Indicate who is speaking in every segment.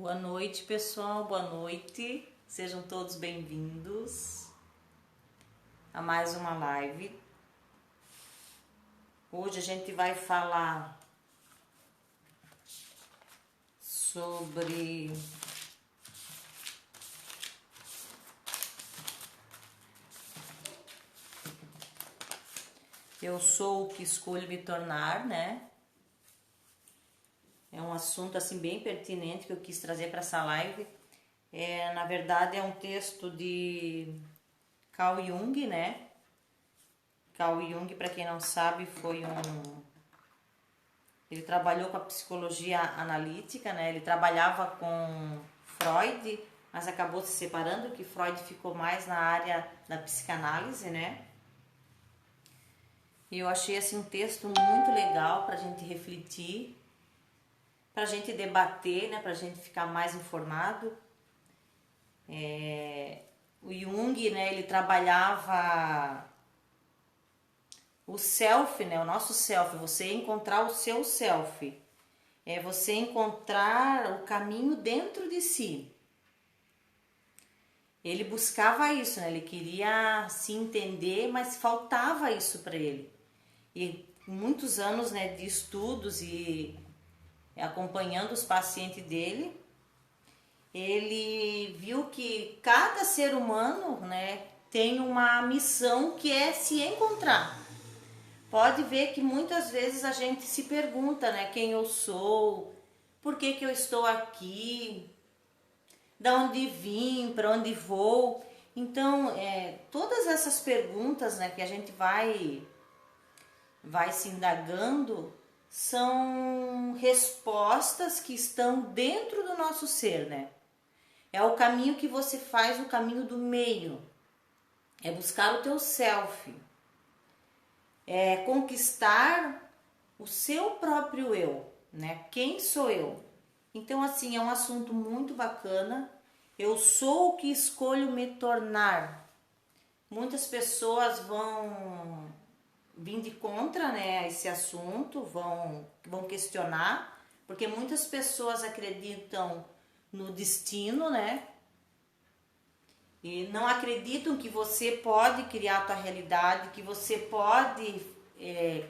Speaker 1: Boa noite, pessoal. Boa noite. Sejam todos bem-vindos a mais uma live. Hoje a gente vai falar sobre eu sou o que escolho me tornar, né? É um assunto assim bem pertinente que eu quis trazer para essa live. Na verdade é um texto de Carl Jung, né? Carl Jung, para quem não sabe, ele trabalhou com a psicologia analítica, né? Ele trabalhava com Freud, mas acabou se separando, que Freud ficou mais na área da psicanálise, né? E eu achei assim um texto muito legal para a gente refletir, para a gente debater, né? Para a gente ficar mais informado. O Jung, né? Ele trabalhava o self, né? O nosso self, você encontrar o seu self. É você encontrar o caminho dentro de si. Ele buscava isso, né? Ele queria se entender, mas faltava isso para ele. E muitos anos, né, de estudos e acompanhando os pacientes dele, ele viu que cada ser humano, né, tem uma missão que é se encontrar. Pode ver que muitas vezes a gente se pergunta, né, quem eu sou, por que eu estou aqui, da onde vim, para onde vou. Então, todas essas perguntas, né, que a gente vai se indagando, são respostas que estão dentro do nosso ser, né? É o caminho que você faz, o caminho do meio. É buscar o teu self. É conquistar o seu próprio eu, né? Quem sou eu? Então, assim, é um assunto muito bacana. Eu sou o que escolho me tornar. Muitas pessoas vão vir de contra, né, esse assunto, vão questionar, porque muitas pessoas acreditam no destino, né? E não acreditam que você pode criar a tua realidade, que você pode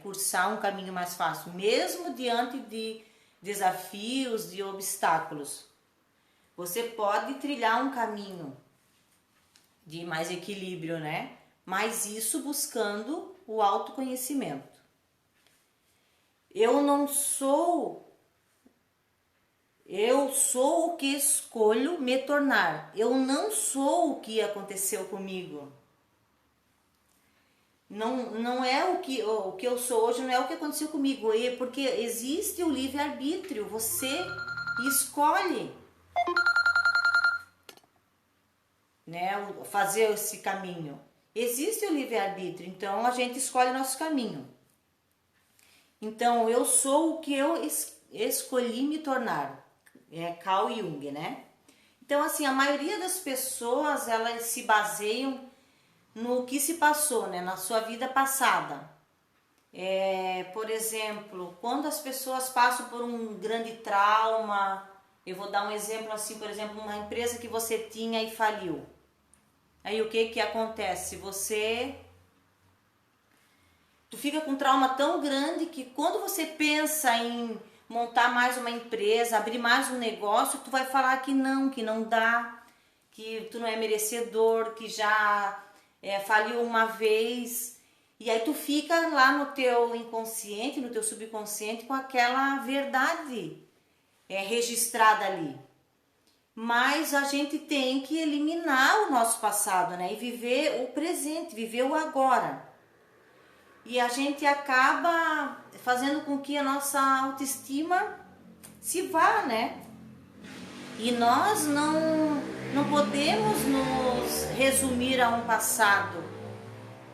Speaker 1: cursar um caminho mais fácil, mesmo diante de desafios, de obstáculos. Você pode trilhar um caminho de mais equilíbrio, né? Mas isso buscando o autoconhecimento. Eu sou o que escolho me tornar. Eu não sou o que aconteceu comigo. Não é o que eu sou hoje, não é o que aconteceu comigo. Porque existe o livre-arbítrio. Você escolhe, né, fazer esse caminho. Existe o livre-arbítrio, então a gente escolhe nosso caminho. Então, eu sou o que eu escolhi me tornar. É Carl Jung, né? Então, assim, a maioria das pessoas, elas se baseiam no que se passou, né? Na sua vida passada. Por exemplo, quando as pessoas passam por um grande trauma, eu vou dar um exemplo assim, por exemplo, uma empresa que você tinha e faliu. Aí o que acontece? Tu fica com um trauma tão grande que quando você pensa em montar mais uma empresa, abrir mais um negócio, tu vai falar que não dá, que tu não é merecedor, que já faliu uma vez. E aí tu fica lá no teu inconsciente, no teu subconsciente, com aquela verdade registrada ali. Mas a gente tem que eliminar o nosso passado, né? E viver o presente, viver o agora. E a gente acaba fazendo com que a nossa autoestima se vá, né? E nós não podemos nos resumir a um passado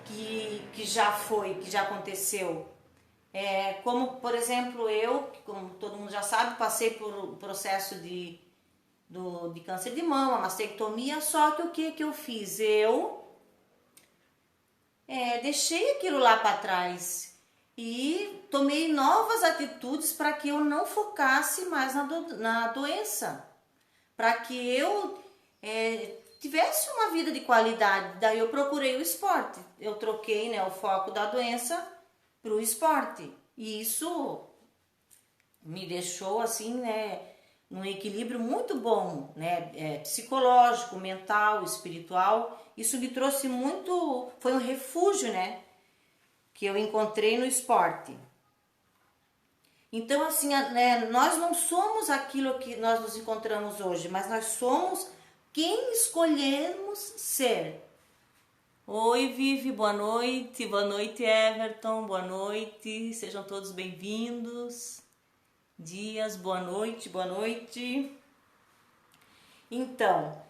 Speaker 1: que já foi, que já aconteceu. Como, por exemplo, eu, como todo mundo já sabe, passei por um processo de câncer de mama, mastectomia, só que o que eu fiz? Eu deixei aquilo lá para trás e tomei novas atitudes para que eu não focasse mais na doença. para que eu tivesse uma vida de qualidade. Daí eu procurei o esporte. Eu troquei, né, o foco da doença para o esporte. E isso me deixou assim, né, num equilíbrio muito bom, né, psicológico, mental, espiritual. Isso me trouxe muito, foi um refúgio, né, que eu encontrei no esporte. Então, assim, né, nós não somos aquilo que nós nos encontramos hoje, mas nós somos quem escolhemos ser. Oi, Vivi, boa noite. Boa noite, Everton, boa noite. Sejam todos bem-vindos. Dias, boa noite, boa noite. Então,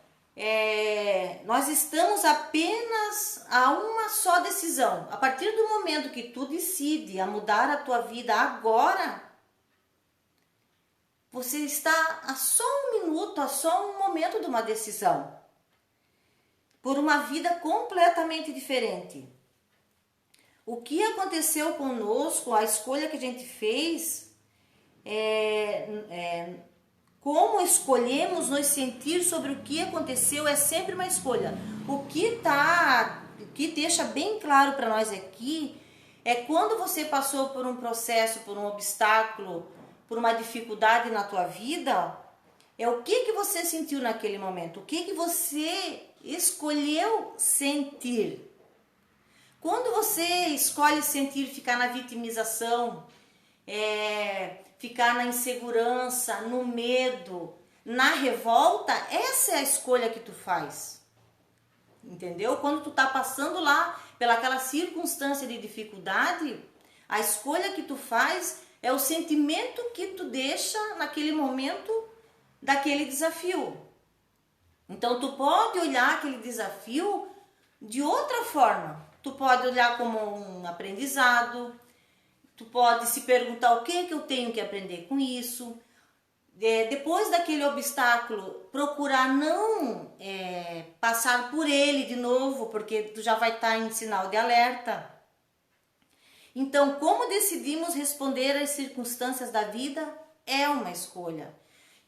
Speaker 1: nós estamos apenas a uma só decisão. A partir do momento que tu decide a mudar a tua vida agora, você está a só um minuto, a só um momento de uma decisão. Por uma vida completamente diferente. O que aconteceu conosco, a escolha que a gente fez, como escolhemos nos sentir sobre o que aconteceu é sempre uma escolha. O que deixa bem claro para nós aqui é quando você passou por um processo, por um obstáculo, por uma dificuldade na tua vida, é o que você sentiu naquele momento, o que você escolheu sentir. Quando você escolhe sentir, ficar na vitimização, ficar na insegurança, no medo, na revolta, essa é a escolha que tu faz. Entendeu? Quando tu tá passando lá pelaquela circunstância de dificuldade, a escolha que tu faz é o sentimento que tu deixa naquele momento daquele desafio. Então tu pode olhar aquele desafio de outra forma. Tu pode olhar como um aprendizado. Tu pode se perguntar o que eu tenho que aprender com isso. Depois daquele obstáculo, procurar não passar por ele de novo, porque tu já vai estar em sinal de alerta. Então, como decidimos responder às circunstâncias da vida é uma escolha.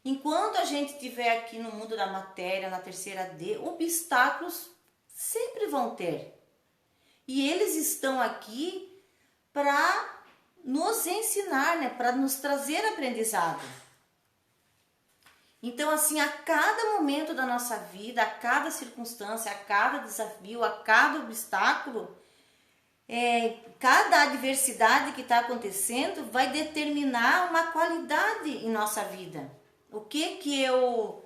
Speaker 1: Enquanto a gente estiver aqui no mundo da matéria, na terceira D, obstáculos sempre vão ter. E eles estão aqui para nos ensinar, né? Para nos trazer aprendizado. Então, assim, a cada momento da nossa vida, a cada circunstância, a cada desafio, a cada obstáculo, cada adversidade que está acontecendo vai determinar uma qualidade em nossa vida. O que eu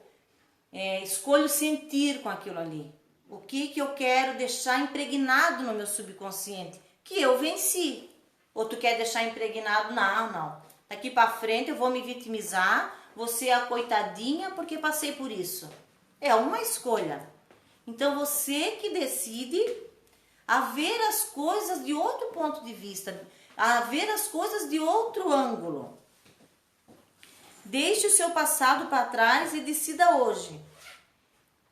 Speaker 1: escolho sentir com aquilo ali? O que eu quero deixar impregnado no meu subconsciente? Que eu venci. Ou tu quer deixar impregnado? Não. Daqui para frente eu vou me vitimizar, vou ser a coitadinha porque passei por isso. É uma escolha. Então você que decide a ver as coisas de outro ponto de vista, a ver as coisas de outro ângulo. Deixe o seu passado para trás e decida hoje.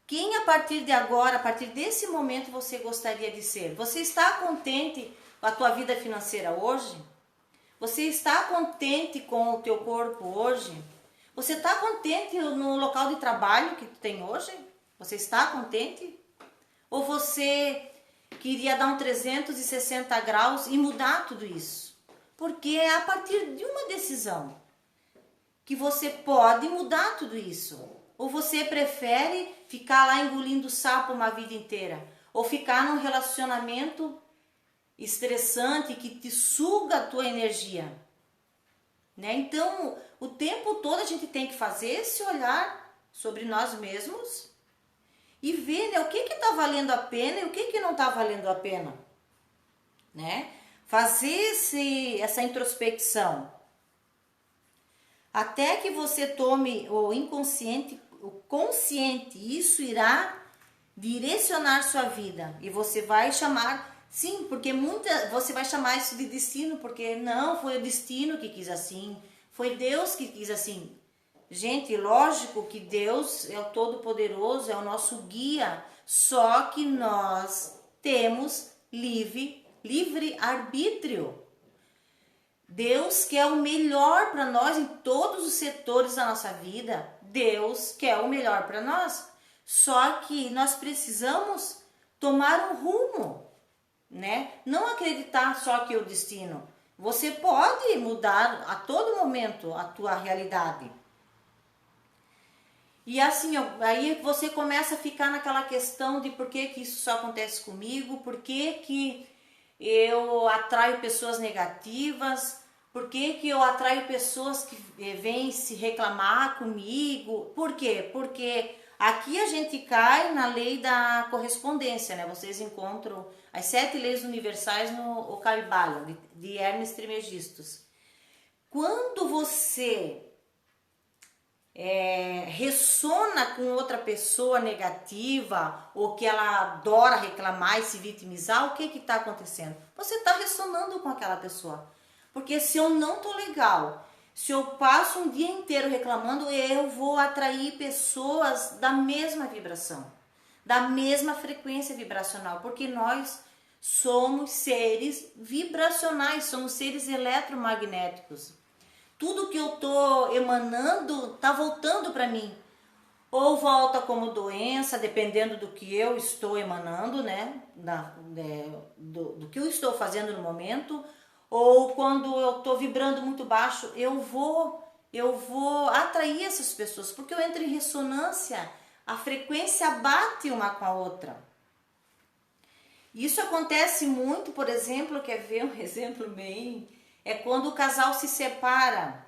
Speaker 1: Quem a partir de agora, a partir desse momento você gostaria de ser? Você está contente com a tua vida financeira hoje? Você está contente com o teu corpo hoje? Você está contente no local de trabalho que tu tem hoje? Você está contente? Ou você queria dar um 360 graus e mudar tudo isso? Porque é a partir de uma decisão que você pode mudar tudo isso. Ou você prefere ficar lá engolindo sapo uma vida inteira? Ou ficar num relacionamento estressante que te suga a tua energia? Né? Então, o tempo todo a gente tem que fazer esse olhar sobre nós mesmos e ver, né, o que está valendo a pena e o que não está valendo a pena. Né? Fazer essa introspecção. Até que você tome o inconsciente, o consciente, isso irá direcionar sua vida. E você vai chamar, sim, porque você vai chamar isso de destino, porque não foi o destino que quis assim, foi Deus que quis assim. Gente, lógico que Deus é o Todo-Poderoso, é o nosso guia, só que nós temos livre arbítrio. Deus quer o melhor para nós em todos os setores da nossa vida. Deus quer o melhor para nós. Só que nós precisamos tomar um rumo, né? Não acreditar só que é o destino. Você pode mudar a todo momento a tua realidade. E assim, aí você começa a ficar naquela questão de por que que isso só acontece comigo, por que que eu atraio pessoas negativas, por que que eu atraio pessoas que vêm se reclamar comigo, por quê? Porque aqui a gente cai na lei da correspondência, né? Vocês encontram as 7 leis universais no Kybalion, de Hermes Trismegistus. Quando você ressona com outra pessoa negativa ou que ela adora reclamar e se vitimizar, o que está acontecendo? Você está ressonando com aquela pessoa. Porque se eu não tô legal, se eu passo um dia inteiro reclamando, eu vou atrair pessoas da mesma vibração, da mesma frequência vibracional, porque nós somos seres vibracionais, somos seres eletromagnéticos. Tudo que eu tô emanando tá voltando para mim. Ou volta como doença, dependendo do que eu estou emanando, né? Do que eu estou fazendo no momento. Ou quando eu tô vibrando muito baixo, eu vou atrair essas pessoas, porque eu entro em ressonância, a frequência bate uma com a outra. Isso acontece muito, por exemplo, quer ver um exemplo bem... É quando o casal se separa.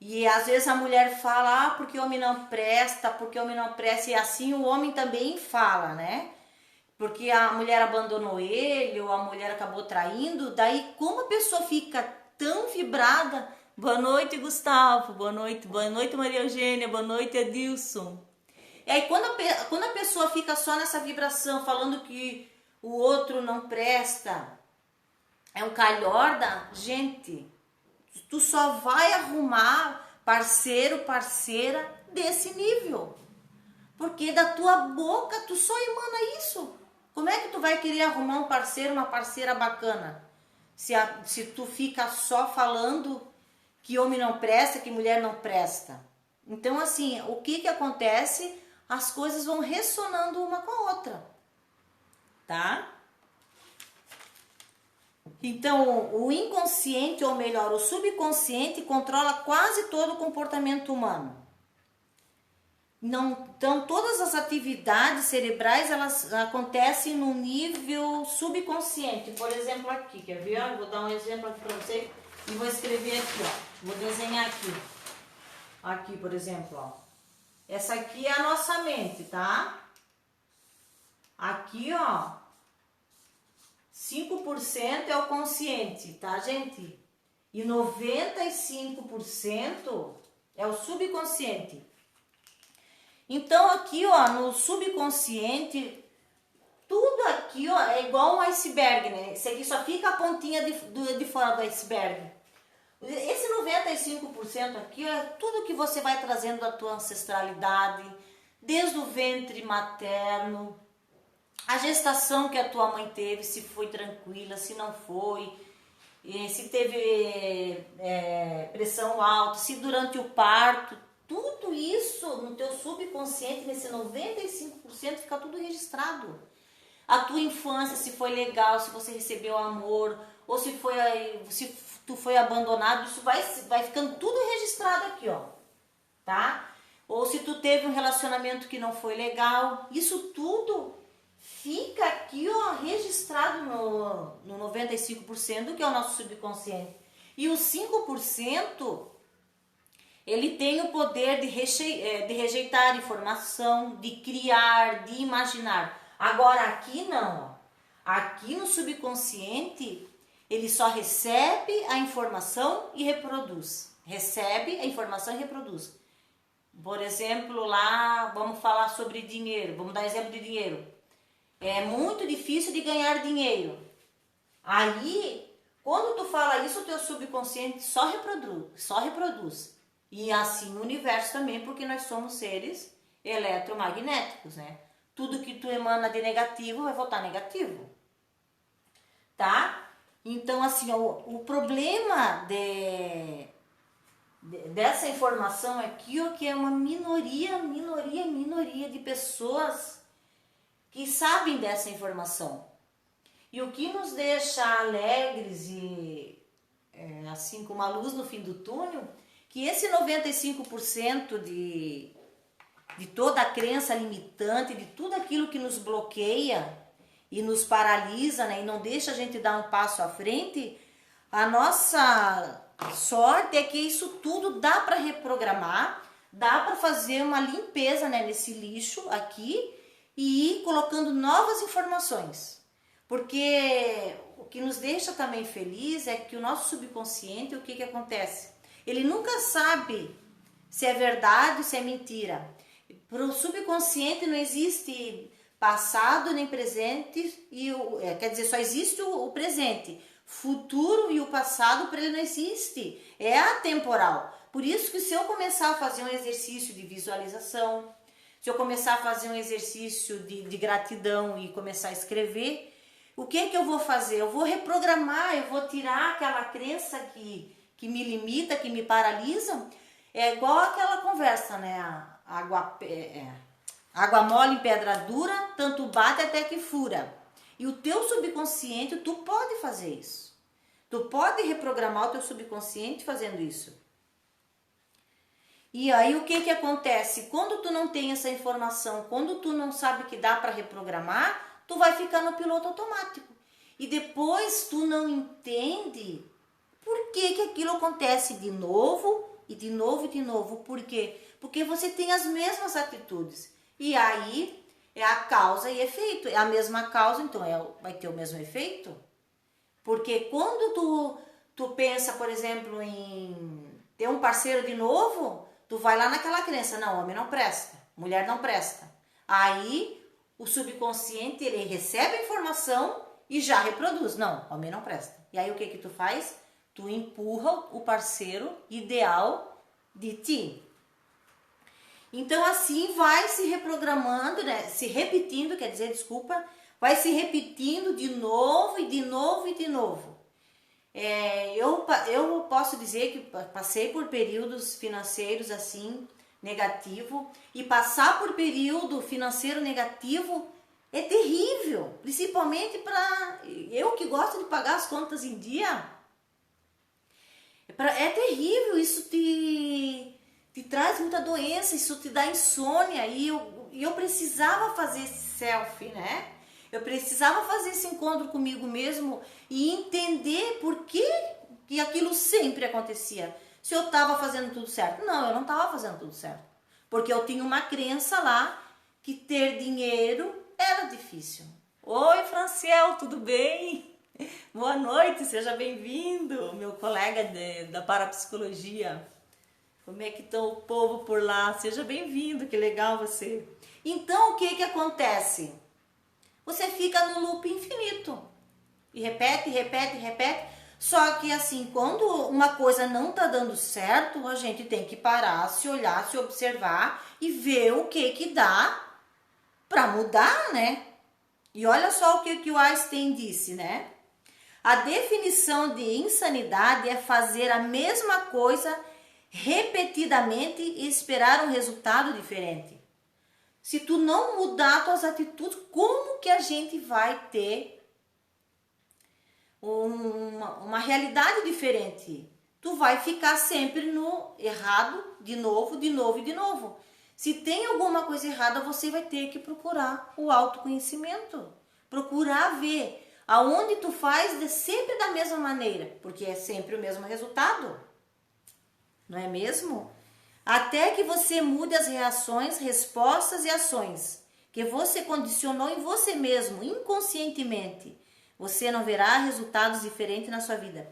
Speaker 1: E às vezes a mulher fala, porque o homem não presta, porque o homem não presta. E assim o homem também fala, né? Porque a mulher abandonou ele, ou a mulher acabou traindo. Daí como a pessoa fica tão vibrada... Boa noite, Gustavo. Boa noite Maria Eugênia. Boa noite, Edilson. E aí quando a pessoa fica só nessa vibração, falando que o outro não presta... É um calhorda, gente, tu só vai arrumar parceiro, parceira desse nível. Porque da tua boca tu só emana isso. Como é que tu vai querer arrumar um parceiro, uma parceira bacana? Se tu fica só falando que homem não presta, que mulher não presta. Então assim, o que acontece? As coisas vão ressonando uma com a outra, tá? Então, o inconsciente, ou melhor, o subconsciente, controla quase todo o comportamento humano. Então, todas as atividades cerebrais, elas acontecem no nível subconsciente. Por exemplo, aqui, quer ver? Eu vou dar um exemplo aqui para vocês e vou escrever aqui, ó. Vou desenhar aqui. Aqui, por exemplo, ó. Essa aqui é a nossa mente, tá? Aqui, ó. 5% é o consciente, tá, gente? E 95% é o subconsciente. Então, aqui, ó, no subconsciente, tudo aqui, ó, é igual um iceberg, né? Esse aqui só fica a pontinha de fora do iceberg. Esse 95% aqui, ó, é tudo que você vai trazendo da tua ancestralidade, desde o ventre materno, a gestação que a tua mãe teve, se foi tranquila, se não foi, se teve pressão alta, se durante o parto, tudo isso no teu subconsciente, nesse 95%, fica tudo registrado. A tua infância, se foi legal, se você recebeu amor, ou se tu foi abandonado, isso vai ficando tudo registrado aqui, ó, tá? Ou se tu teve um relacionamento que não foi legal, isso tudo fica aqui, ó, registrado no 95%, que é o nosso subconsciente. E os 5%, ele tem o poder de rejeitar informação, de criar, de imaginar. Agora aqui não, ó. Aqui no subconsciente, ele só recebe a informação e reproduz. Recebe a informação e reproduz. Por exemplo, lá, vamos falar sobre dinheiro. Vamos dar exemplo de dinheiro. É muito difícil de ganhar dinheiro. Aí, quando tu fala isso, o teu subconsciente só reproduz. E assim o universo também, porque nós somos seres eletromagnéticos, né? Tudo que tu emana de negativo vai voltar negativo. Tá? Então, assim, ó, o problema dessa informação aqui, ó, que é uma minoria de pessoas que sabem dessa informação. E o que nos deixa alegres e assim com uma luz no fim do túnel, que esse 95% de toda a crença limitante, de tudo aquilo que nos bloqueia e nos paralisa, né, e não deixa a gente dar um passo à frente, a nossa sorte é que isso tudo dá para reprogramar, dá para fazer uma limpeza, né, nesse lixo aqui e ir colocando novas informações. Porque o que nos deixa também feliz é que o nosso subconsciente, o que acontece? Ele nunca sabe se é verdade ou se é mentira. Para o subconsciente não existe passado nem presente, quer dizer, só existe o presente. Futuro e o passado para ele não existe, é atemporal. Por isso que se eu começar a fazer um exercício de visualização, se eu começar a fazer um exercício de gratidão e começar a escrever, o que eu vou fazer? Eu vou reprogramar, eu vou tirar aquela crença que me limita, que me paralisa. É igual aquela conversa, né? Água mole em pedra dura, tanto bate até que fura. E o teu subconsciente, tu pode fazer isso. Tu pode reprogramar o teu subconsciente fazendo isso. E aí o que acontece? Quando tu não tem essa informação, quando tu não sabe que dá para reprogramar, tu vai ficar no piloto automático. E depois tu não entende por que aquilo acontece de novo e de novo e de novo. Por quê? Porque você tem as mesmas atitudes. E aí é a causa e efeito. É a mesma causa, então vai ter o mesmo efeito. Porque quando tu pensa, por exemplo, em ter um parceiro de novo, tu vai lá naquela crença, não, homem não presta, mulher não presta. Aí o subconsciente, ele recebe a informação e já reproduz. Não, homem não presta. E aí o que tu faz? Tu empurra o parceiro ideal de ti. Então assim vai se reprogramando, né? Se repetindo, quer dizer, desculpa, vai se repetindo de novo e de novo e de novo. Eu posso dizer que passei por períodos financeiros assim, negativo, e passar por período financeiro negativo é terrível, principalmente para eu que gosto de pagar as contas em dia. É terrível, isso te traz muita doença, isso te dá insônia, e eu precisava fazer esse selfie, né? Eu precisava fazer esse encontro comigo mesmo e entender por que aquilo sempre acontecia. Se eu estava fazendo tudo certo. Não, eu não estava fazendo tudo certo. Porque eu tinha uma crença lá que ter dinheiro era difícil. Oi, Franciel, tudo bem? Boa noite, seja bem-vindo, meu colega da parapsicologia. Como é que está o povo por lá? Seja bem-vindo, que legal você. Então, o que acontece? Você fica no loop infinito. E repete, repete, repete. Só que assim, quando uma coisa não está dando certo, a gente tem que parar, se olhar, se observar e ver o que dá para mudar, né? E olha só o que o Einstein disse, né? A definição de insanidade é fazer a mesma coisa repetidamente e esperar um resultado diferente. Se tu não mudar tuas atitudes, como que a gente vai ter uma realidade diferente? Tu vai ficar sempre no errado, de novo, de novo e de novo. Se tem alguma coisa errada, você vai ter que procurar o autoconhecimento. Procurar ver aonde tu faz sempre da mesma maneira, porque é sempre o mesmo resultado. Não é mesmo? Até que você mude as reações, respostas e ações que você condicionou em você mesmo, inconscientemente. Você não verá resultados diferentes na sua vida.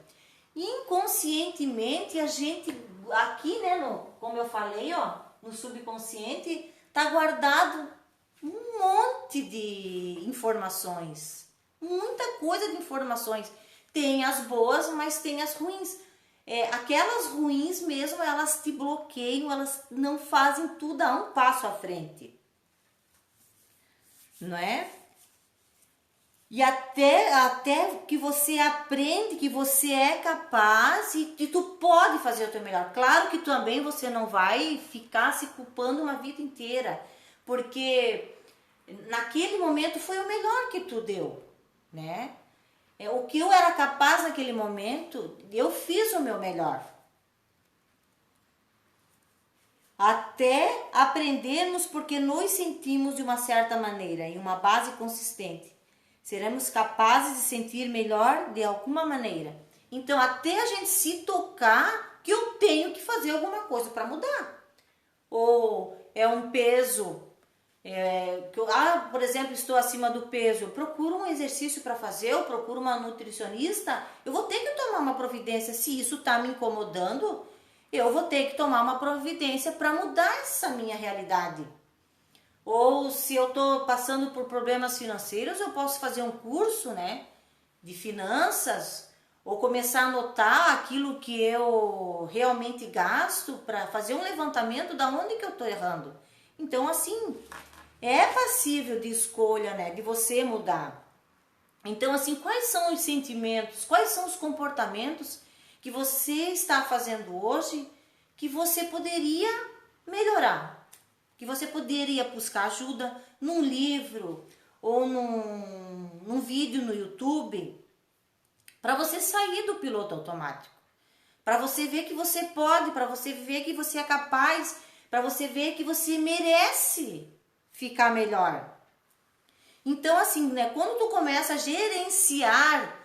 Speaker 1: Inconscientemente, a gente, aqui, né, como eu falei, ó, no subconsciente, tá guardado um monte de informações. Muita coisa de informações. Tem as boas, mas tem as ruins. Aquelas ruins mesmo, elas te bloqueiam, elas não fazem tu dar um passo à frente. Não é? E até que você aprende que você é capaz e que tu pode fazer o teu melhor. Claro que também você não vai ficar se culpando uma vida inteira, porque naquele momento foi o melhor que tu deu, né? O que eu era capaz naquele momento, eu fiz o meu melhor. Até aprendermos porque nos sentimos de uma certa maneira, em uma base consistente. Seremos capazes de sentir melhor de alguma maneira. Então, até a gente se tocar que eu tenho que fazer alguma coisa para mudar. Ou é um peso, por exemplo, estou acima do peso, eu procuro um exercício para fazer, eu procuro uma nutricionista, eu vou ter que tomar uma providência. Se isso está me incomodando, eu vou ter que tomar uma providência para mudar essa minha realidade. Ou se eu estou passando por problemas financeiros, eu posso fazer um curso, né, de finanças, ou começar a anotar aquilo que eu realmente gasto para fazer um levantamento da onde que eu estou errando. Então, assim, é passível de escolha, né, de você mudar. Então, assim, quais são os sentimentos, quais são os comportamentos que você está fazendo hoje que você poderia melhorar? Que você poderia buscar ajuda num livro ou num vídeo no YouTube, para você sair do piloto automático, para você ver que você pode, para você ver que você é capaz, para você ver que você merece ficar melhor. Então, assim, né, quando tu começa a gerenciar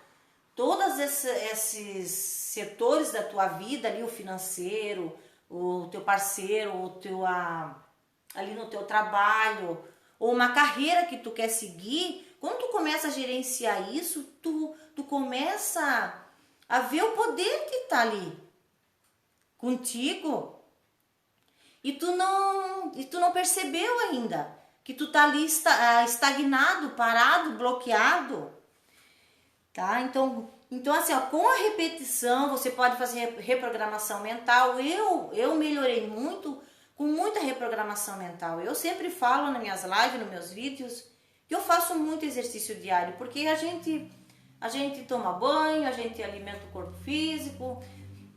Speaker 1: todos esses setores da tua vida, ali, o financeiro, o teu parceiro, o teu ali no teu trabalho, ou uma carreira que tu quer seguir, quando tu começa a gerenciar isso, tu começa a ver o poder que tá ali contigo e tu não percebeu ainda que tu tá ali estagnado, parado, bloqueado, tá? Então assim, ó, com a repetição você pode fazer reprogramação mental. Eu melhorei muito com muita reprogramação mental. Eu sempre falo nas minhas lives, nos meus vídeos, que eu faço muito exercício diário, porque a gente toma banho, a gente alimenta o corpo físico,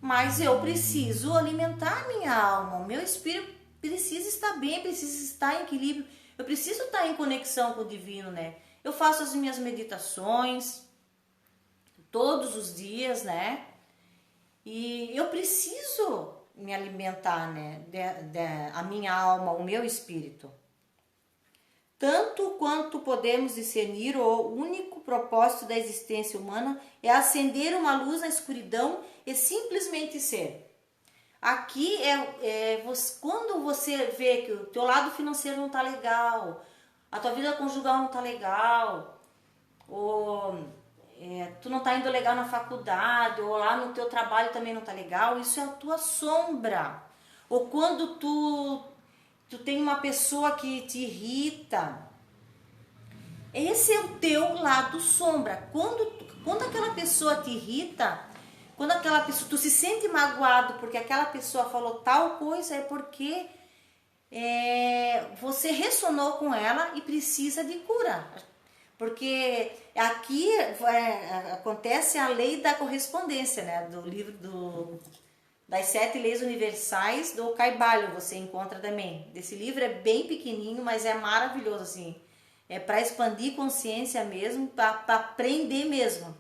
Speaker 1: mas eu preciso alimentar a minha alma, o meu espírito precisa estar bem, precisa estar em equilíbrio, eu preciso estar em conexão com o divino, né? Eu faço as minhas meditações todos os dias, né? E eu preciso me alimentar, né, a minha alma, o meu espírito. Tanto quanto podemos discernir, o único propósito da existência humana é acender uma luz na escuridão e simplesmente ser. Aqui quando você vê que o teu lado financeiro não tá legal, a tua vida conjugal não tá legal, ou tu não tá indo legal na faculdade, ou lá no teu trabalho também não tá legal, isso é a tua sombra. Ou quando tu tem uma pessoa que te irrita, esse é o teu lado sombra. Quando aquela pessoa te irrita, quando aquela pessoa, tu se sente magoado porque aquela pessoa falou tal coisa, é porque você ressonou com ela e precisa de cura. Porque aqui acontece a lei da correspondência, né? Do livro das 7 leis universais do Kybalion, você encontra também. Desse livro é bem pequenininho, mas é maravilhoso, assim. É para expandir consciência mesmo, para aprender mesmo.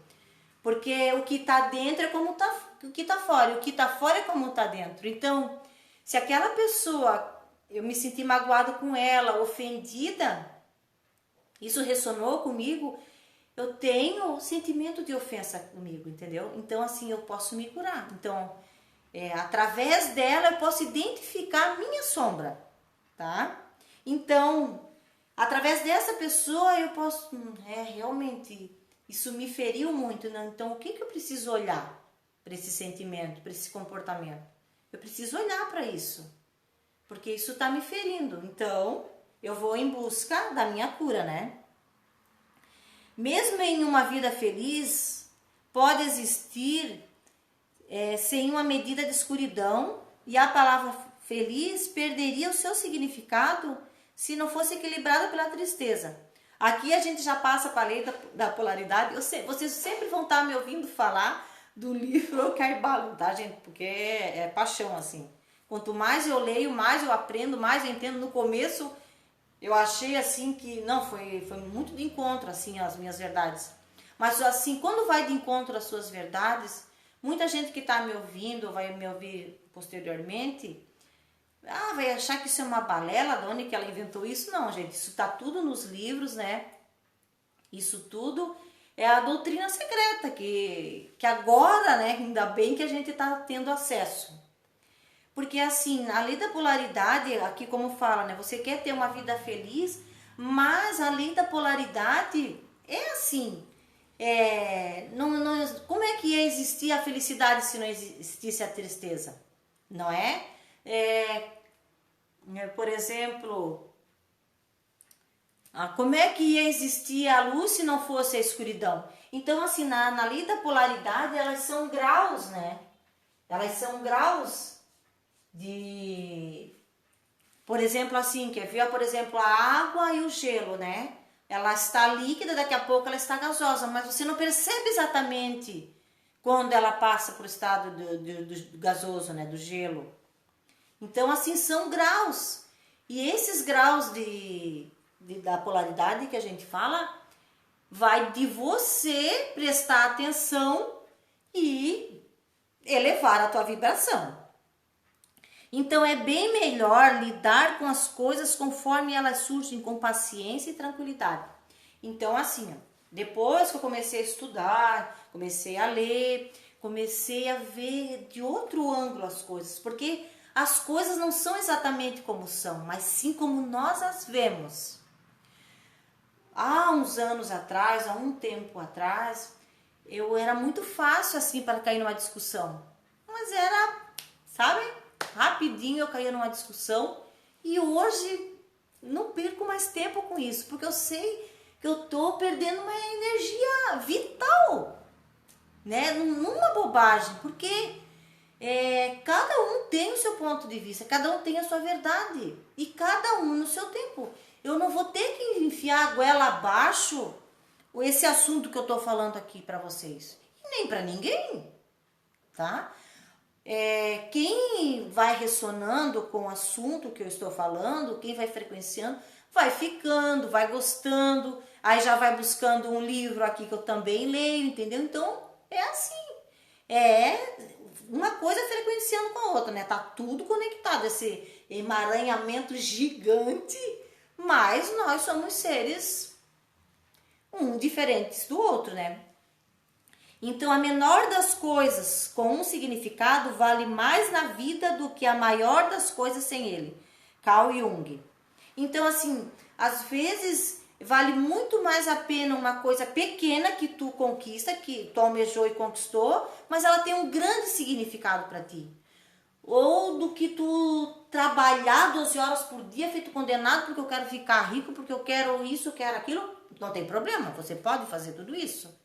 Speaker 1: Porque o que está dentro é como o que está fora, e o que está fora é como está dentro. Então, se aquela pessoa, eu me senti magoada com ela, ofendida, isso ressonou comigo, eu tenho sentimento de ofensa comigo, entendeu? Então, assim, eu posso me curar. Então, através dela, eu posso identificar a minha sombra, tá? Então, através dessa pessoa, eu posso... realmente, isso me feriu muito, né? Então, o que eu preciso olhar para esse sentimento, para esse comportamento? Eu preciso olhar para isso, porque isso está me ferindo. Então, eu vou em busca da minha cura, né? Mesmo em uma vida feliz, pode existir sem uma medida de escuridão, e a palavra feliz perderia o seu significado se não fosse equilibrada pela tristeza. Aqui a gente já passa para a lei da polaridade. Vocês sempre vão estar me ouvindo falar do livro Caibalion, tá, gente? Porque é paixão, assim. Quanto mais eu leio, mais eu aprendo, mais eu entendo. No começo, eu achei, assim, que... Não, foi muito de encontro, assim, às minhas verdades. Mas, assim, quando vai de encontro às suas verdades, muita gente que está me ouvindo, vai me ouvir posteriormente... vai achar que isso é uma balela, de onde que ela inventou isso? Não, gente, isso tá tudo nos livros, né? Isso tudo é a doutrina secreta, que agora, né, ainda bem que a gente tá tendo acesso. Porque assim, a lei da polaridade, aqui como fala, né? Você quer ter uma vida feliz, mas a lei da polaridade é assim. Como é que ia existir a felicidade se não existisse a tristeza? Não é? Por exemplo, como é que ia existir a luz se não fosse a escuridão? Então, assim, na lei da polaridade, elas são graus, né? Elas são graus de... Por exemplo, assim, quer ver? Por exemplo, a água e o gelo, né? Ela está líquida, daqui a pouco ela está gasosa, mas você não percebe exatamente quando ela passa para o estado do gasoso, né? Do gelo. Então, assim, são graus. E esses graus da polaridade que a gente fala, vai de você prestar atenção e elevar a tua vibração. Então, é bem melhor lidar com as coisas conforme elas surgem, com paciência e tranquilidade. Então, assim, depois que eu comecei a estudar, comecei a ler, comecei a ver de outro ângulo as coisas, porque... As coisas não são exatamente como são, mas sim como nós as vemos. Há uns anos atrás, há um tempo atrás, eu era muito fácil assim para cair numa discussão. Mas era, sabe, rapidinho eu caía numa discussão e hoje não perco mais tempo com isso, porque eu sei que eu estou perdendo uma energia vital, né, numa bobagem, porque... cada um tem o seu ponto de vista, cada um tem a sua verdade e cada um no seu tempo. Eu não vou ter que enfiar a goela abaixo esse assunto que eu estou falando aqui para vocês, e nem para ninguém, tá? Quem vai ressonando com o assunto que eu estou falando, quem vai frequenciando, vai ficando, vai gostando, aí já vai buscando um livro aqui que eu também leio, entendeu? Então é assim, uma coisa frequenciando com a outra, né? Tá tudo conectado, esse emaranhamento gigante, mas nós somos seres diferentes do outro, né? Então, a menor das coisas com um significado vale mais na vida do que a maior das coisas sem ele. Carl Jung. Então, assim, às vezes vale muito mais a pena uma coisa pequena que tu conquista, que tu almejou e conquistou, mas ela tem um grande significado para ti. Ou do que tu trabalhar 12 horas por dia, feito condenado, porque eu quero ficar rico, porque eu quero isso, eu quero aquilo. Não tem problema, você pode fazer tudo isso.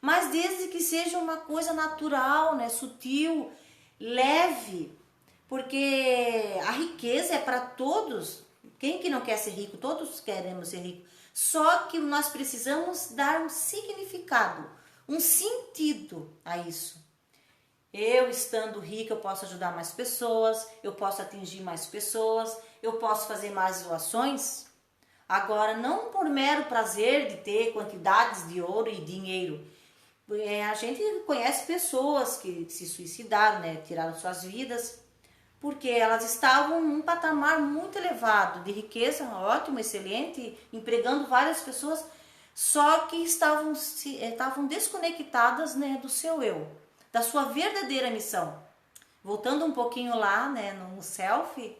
Speaker 1: Mas desde que seja uma coisa natural, né, sutil, leve, porque a riqueza é para todos. Quem que não quer ser rico? Todos queremos ser ricos. Só que nós precisamos dar um significado, um sentido a isso. Eu estando rica, eu posso ajudar mais pessoas, eu posso atingir mais pessoas, eu posso fazer mais doações. Agora, não por mero prazer de ter quantidades de ouro e dinheiro. A gente conhece pessoas que se suicidaram, né, tiraram suas vidas, porque elas estavam num patamar muito elevado de riqueza, ótimo, excelente, empregando várias pessoas, só que estavam desconectadas, né, do seu eu, da sua verdadeira missão. Voltando um pouquinho lá, né, no self,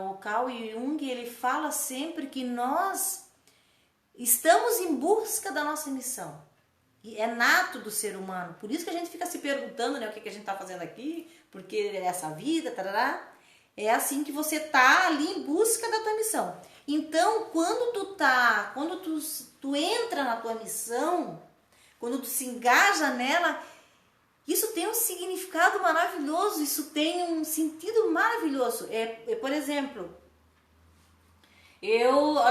Speaker 1: o Carl Jung, ele fala sempre que nós estamos em busca da nossa missão. É nato do ser humano, por isso que a gente fica se perguntando, né, o que a gente está fazendo aqui, porque essa vida, tarará. É assim que você tá ali em busca da tua missão. Então, quando tu entra na tua missão, quando tu se engaja nela, isso tem um significado maravilhoso, isso tem um sentido maravilhoso. Por exemplo,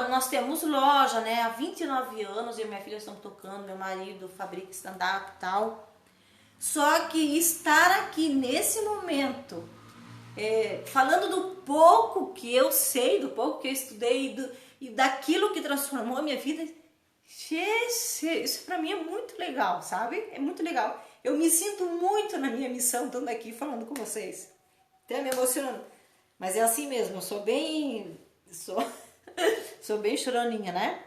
Speaker 1: Nós temos loja, né? Há 29 anos, eu e minha filha estamos tocando, meu marido fabrica stand-up e tal. Só que estar aqui nesse momento, falando do pouco que eu sei, do pouco que eu estudei e daquilo que transformou a minha vida, isso pra mim é muito legal, sabe? É muito legal. Eu me sinto muito na minha missão estando aqui falando com vocês. Até me emocionando. Mas é assim mesmo, eu sou bem... Sou bem choroninha, né?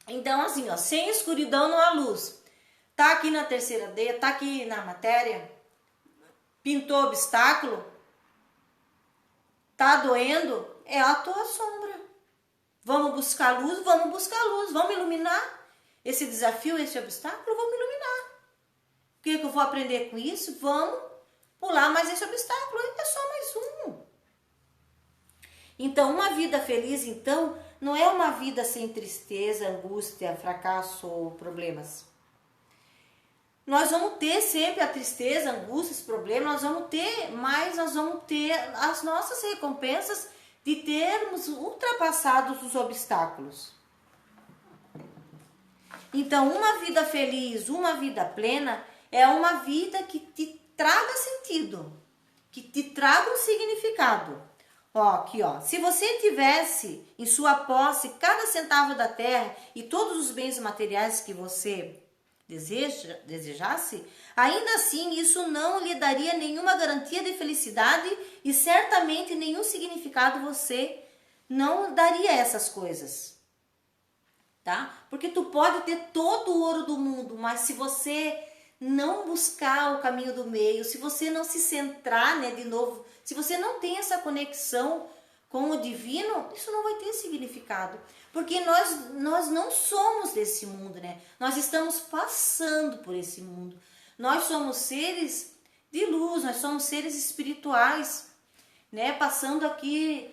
Speaker 1: Então, assim, ó, sem escuridão não há luz. Tá aqui na terceira D, tá aqui na matéria, pintou obstáculo, tá doendo, é a tua sombra. Vamos buscar luz, vamos iluminar esse desafio, esse obstáculo, vamos iluminar. O que eu vou aprender com isso? Vamos pular mais esse obstáculo, é só mais um. Então, uma vida feliz, então, não é uma vida sem tristeza, angústia, fracasso ou problemas. Nós vamos ter sempre a tristeza, a angústia, os problemas, nós vamos ter, mas nós vamos ter as nossas recompensas de termos ultrapassado os obstáculos. Então, uma vida feliz, uma vida plena, é uma vida que te traga sentido, que te traga um significado. Ó, aqui, ó. Se você tivesse em sua posse cada centavo da terra e todos os bens materiais que você desejasse, ainda assim isso não lhe daria nenhuma garantia de felicidade e certamente nenhum significado você não daria essas coisas, tá? Porque tu pode ter todo o ouro do mundo, mas se você não buscar o caminho do meio, se você não se centrar, né, de novo, se você não tem essa conexão com o divino, isso não vai ter significado. Porque nós não somos desse mundo, né? Nós estamos passando por esse mundo. Nós somos seres de luz, nós somos seres espirituais, né? Passando aqui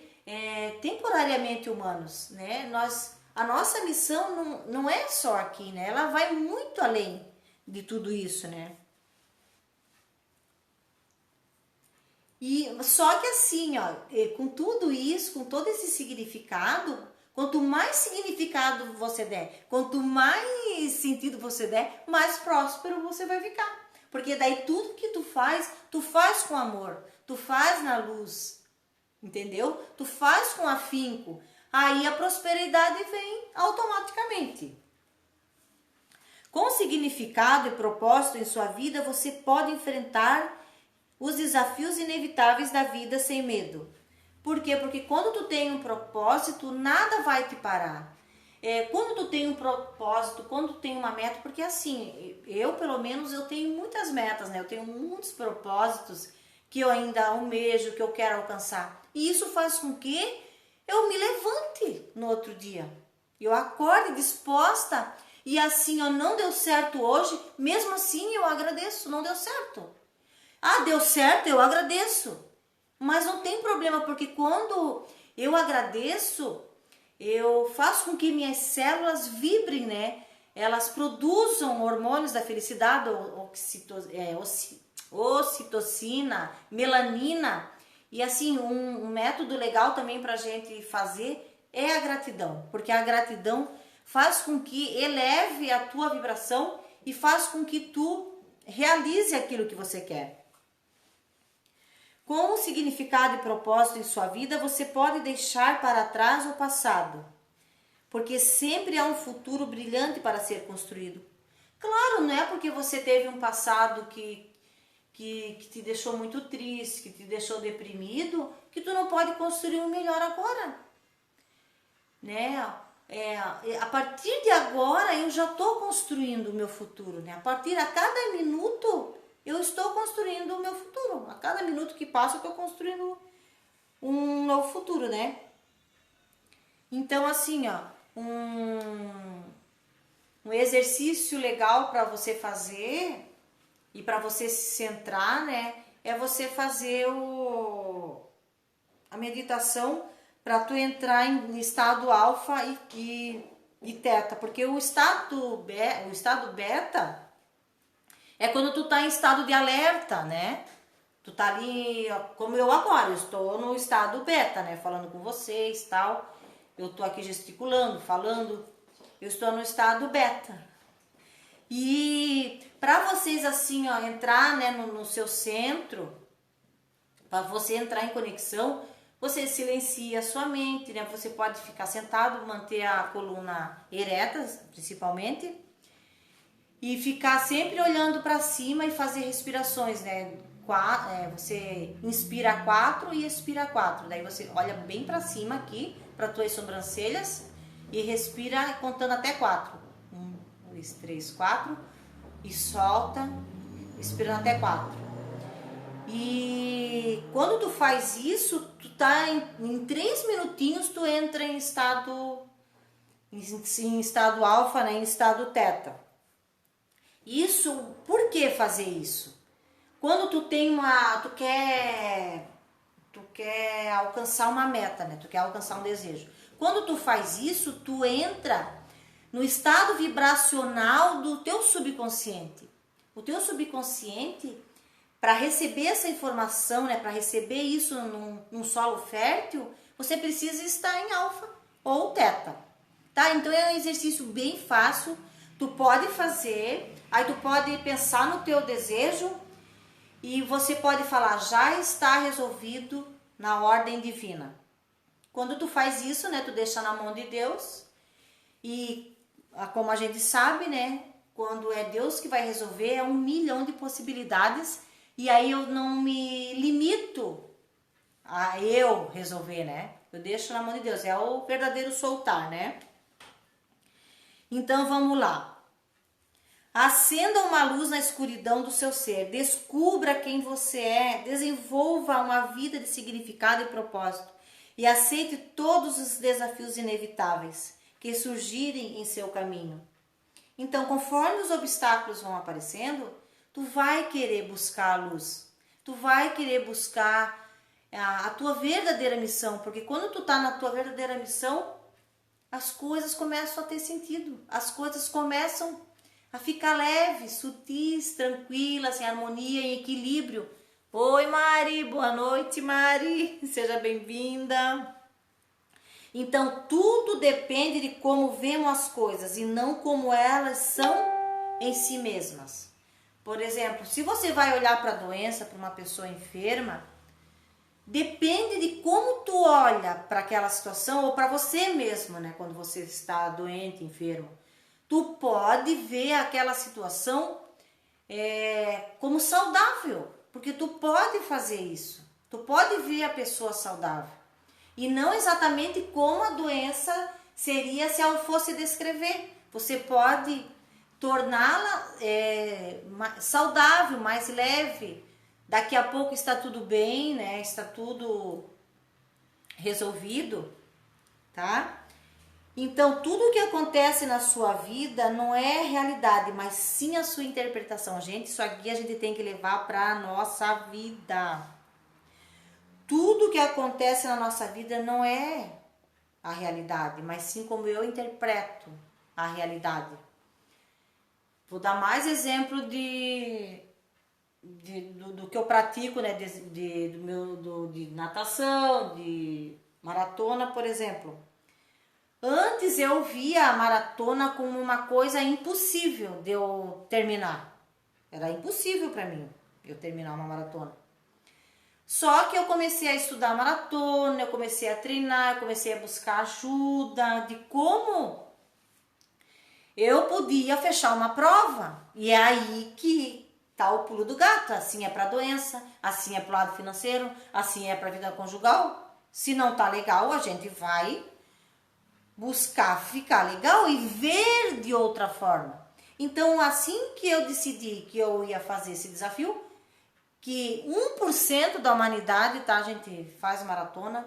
Speaker 1: temporariamente humanos, né? A nossa missão não é só aqui, né? Ela vai muito além de tudo isso, né? E só que assim, ó, com tudo isso, com todo esse significado, quanto mais significado você der, quanto mais sentido você der, mais próspero você vai ficar. Porque daí tudo que tu faz com amor, tu faz na luz, entendeu? Tu faz com afinco, aí a prosperidade vem automaticamente. Com significado e propósito em sua vida, você pode enfrentar os desafios inevitáveis da vida sem medo. Por quê? Porque quando tu tem um propósito, nada vai te parar. Quando tu tem um propósito, quando tu tem uma meta, porque assim, eu pelo menos eu tenho muitas metas, né? Eu tenho muitos propósitos que eu ainda almejo, que eu quero alcançar. E isso faz com que eu me levante no outro dia. Eu acorde disposta e assim, ó, não deu certo hoje, mesmo assim eu agradeço, não deu certo. Ah, deu certo, eu agradeço. Mas não tem problema, porque quando eu agradeço, eu faço com que minhas células vibrem, né? Elas produzam hormônios da felicidade, ocitocina, melanina. E assim, um método legal também para a gente fazer é a gratidão. Porque a gratidão faz com que eleve a tua vibração e faz com que tu realize aquilo que você quer. Com o significado e propósito em sua vida, você pode deixar para trás o passado, porque sempre há um futuro brilhante para ser construído. Claro, não é porque você teve um passado que te deixou muito triste, que te deixou deprimido, que tu não pode construir um melhor agora. Né? A partir de agora eu já estou construindo o meu futuro. Né? A cada minuto eu estou construindo o meu futuro. A cada minuto que passa, eu estou construindo um novo futuro, né? Então, assim, ó, um exercício legal para você fazer e para você se centrar, né? É você fazer a meditação para tu entrar em estado alfa e teta. Porque o estado beta é quando tu tá em estado de alerta, né? Tu tá ali, como eu agora, eu estou no estado beta, né? Falando com vocês e tal. eu tô aqui gesticulando, falando, eu estou no estado beta. E para vocês assim, ó, entrar, né, no seu centro, para você entrar em conexão, você silencia a sua mente, né? Você pode ficar sentado, manter a coluna ereta, principalmente, e ficar sempre olhando para cima e fazer respirações, né? Você inspira 4 e expira 4. Daí você olha bem para cima aqui, para tuas sobrancelhas, e respira contando até 4. 1, 2, 3, 4. E solta, expirando até 4. E quando tu faz isso, tu tá em 3 minutinhos, tu entra em estado alfa, né? Em estado teta. Isso, por que fazer isso? Quando tu quer alcançar uma meta, né? Tu quer alcançar um desejo. Quando tu faz isso, tu entra no estado vibracional do teu subconsciente. O teu subconsciente, para receber essa informação, né? Para receber isso num solo fértil, você precisa estar em alfa ou teta, tá? Então é um exercício bem fácil. Tu pode fazer, aí tu pode pensar no teu desejo e você pode falar, já está resolvido na ordem divina. Quando tu faz isso, né, tu deixa na mão de Deus e como a gente sabe, né, quando é Deus que vai resolver, é 1 milhão de possibilidades e aí eu não me limito a eu resolver, né? Eu deixo na mão de Deus, é o verdadeiro soltar, né? Então vamos lá. Acenda uma luz na escuridão do seu ser. Descubra quem você é. Desenvolva uma vida de significado e propósito. E aceite todos os desafios inevitáveis que surgirem em seu caminho. Então, conforme os obstáculos vão aparecendo, tu vai querer buscar a luz. Tu vai querer buscar a tua verdadeira missão. Porque quando tu tá na tua verdadeira missão, as coisas começam a ter sentido, as coisas começam a ficar leves, sutis, tranquilas, em harmonia, em equilíbrio. Oi, Mari, boa noite, Mari, seja bem-vinda. Então, tudo depende de como vemos as coisas e não como elas são em si mesmas. Por exemplo, se você vai olhar para a doença, para uma pessoa enferma, depende de como tu olha para aquela situação ou para você mesmo, né? Quando você está doente, enfermo, tu pode ver aquela situação como saudável, porque tu pode fazer isso. Tu pode ver a pessoa saudável e não exatamente como a doença seria se ela fosse descrever. Você pode torná-la saudável, mais leve. Daqui a pouco está tudo bem, né? Está tudo resolvido, tá? Então, tudo que acontece na sua vida não é realidade, mas sim a sua interpretação. Gente, isso aqui a gente tem que levar para a nossa vida. Tudo que acontece na nossa vida não é a realidade, mas sim como eu interpreto a realidade. Vou dar mais exemplo do que eu pratico, né, de natação, de maratona, por exemplo. Antes eu via a maratona como uma coisa impossível de eu terminar. Era impossível para mim eu terminar uma maratona. Só que eu comecei a estudar maratona, eu comecei a treinar, eu comecei a buscar ajuda de como eu podia fechar uma prova. E é aí que tá o pulo do gato. Assim é para doença, assim é pro lado financeiro, assim é para vida conjugal. Se não tá legal, a gente vai buscar ficar legal e ver de outra forma. Então, assim que eu decidi que eu ia fazer esse desafio, que 1% da humanidade, tá, gente, faz maratona.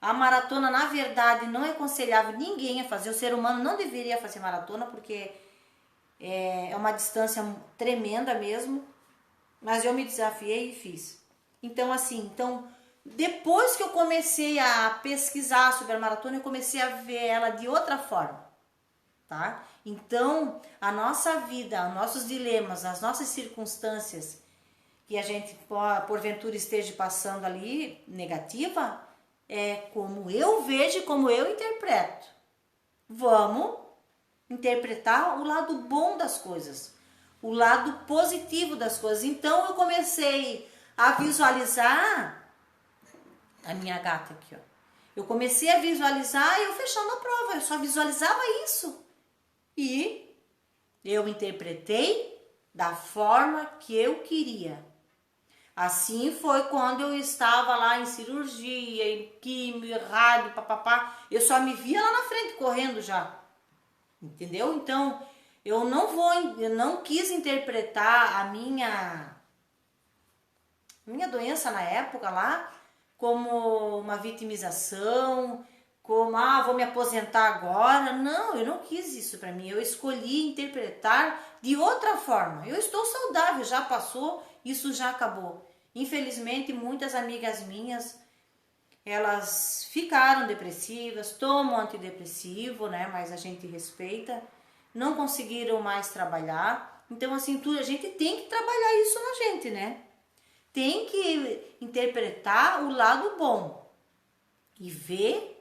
Speaker 1: A maratona, na verdade, não é aconselhável ninguém a fazer. O ser humano não deveria fazer maratona, porque é uma distância tremenda mesmo. Mas eu me desafiei e fiz. Então, assim, depois que eu comecei a pesquisar sobre a maratona, eu comecei a ver ela de outra forma, tá? Então, a nossa vida, os nossos dilemas, as nossas circunstâncias que a gente, porventura, esteja passando ali, negativa, é como eu vejo e como eu interpreto. Vamos interpretar o lado bom das coisas, o lado positivo das coisas. Então eu comecei a visualizar a minha gata aqui, ó. Eu comecei a visualizar e eu fechando a prova, eu só visualizava isso. E eu interpretei da forma que eu queria. Assim foi quando eu estava lá em cirurgia, em químio, rádio, papapá. Eu só me via lá na frente correndo já. Entendeu? Então, eu não quis interpretar a minha doença na época lá como uma vitimização, como, vou me aposentar agora. Não, eu não quis isso para mim. Eu escolhi interpretar de outra forma. Eu estou saudável, já passou, isso já acabou. Infelizmente, muitas amigas minhas, elas ficaram depressivas, tomam antidepressivo, né? Mas a gente respeita. Não conseguiram mais trabalhar. Então, assim, a gente tem que trabalhar isso na gente, né? Tem que interpretar o lado bom e ver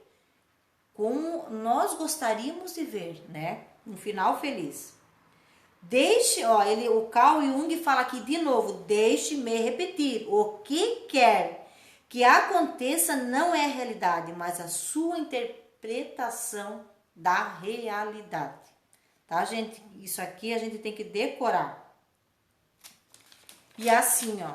Speaker 1: como nós gostaríamos de ver, né? Um final feliz. O Carl Jung fala aqui de novo, deixe-me repetir, o que quer que aconteça não é a realidade, mas a sua interpretação da realidade. Tá, gente? Isso aqui a gente tem que decorar. E assim, ó,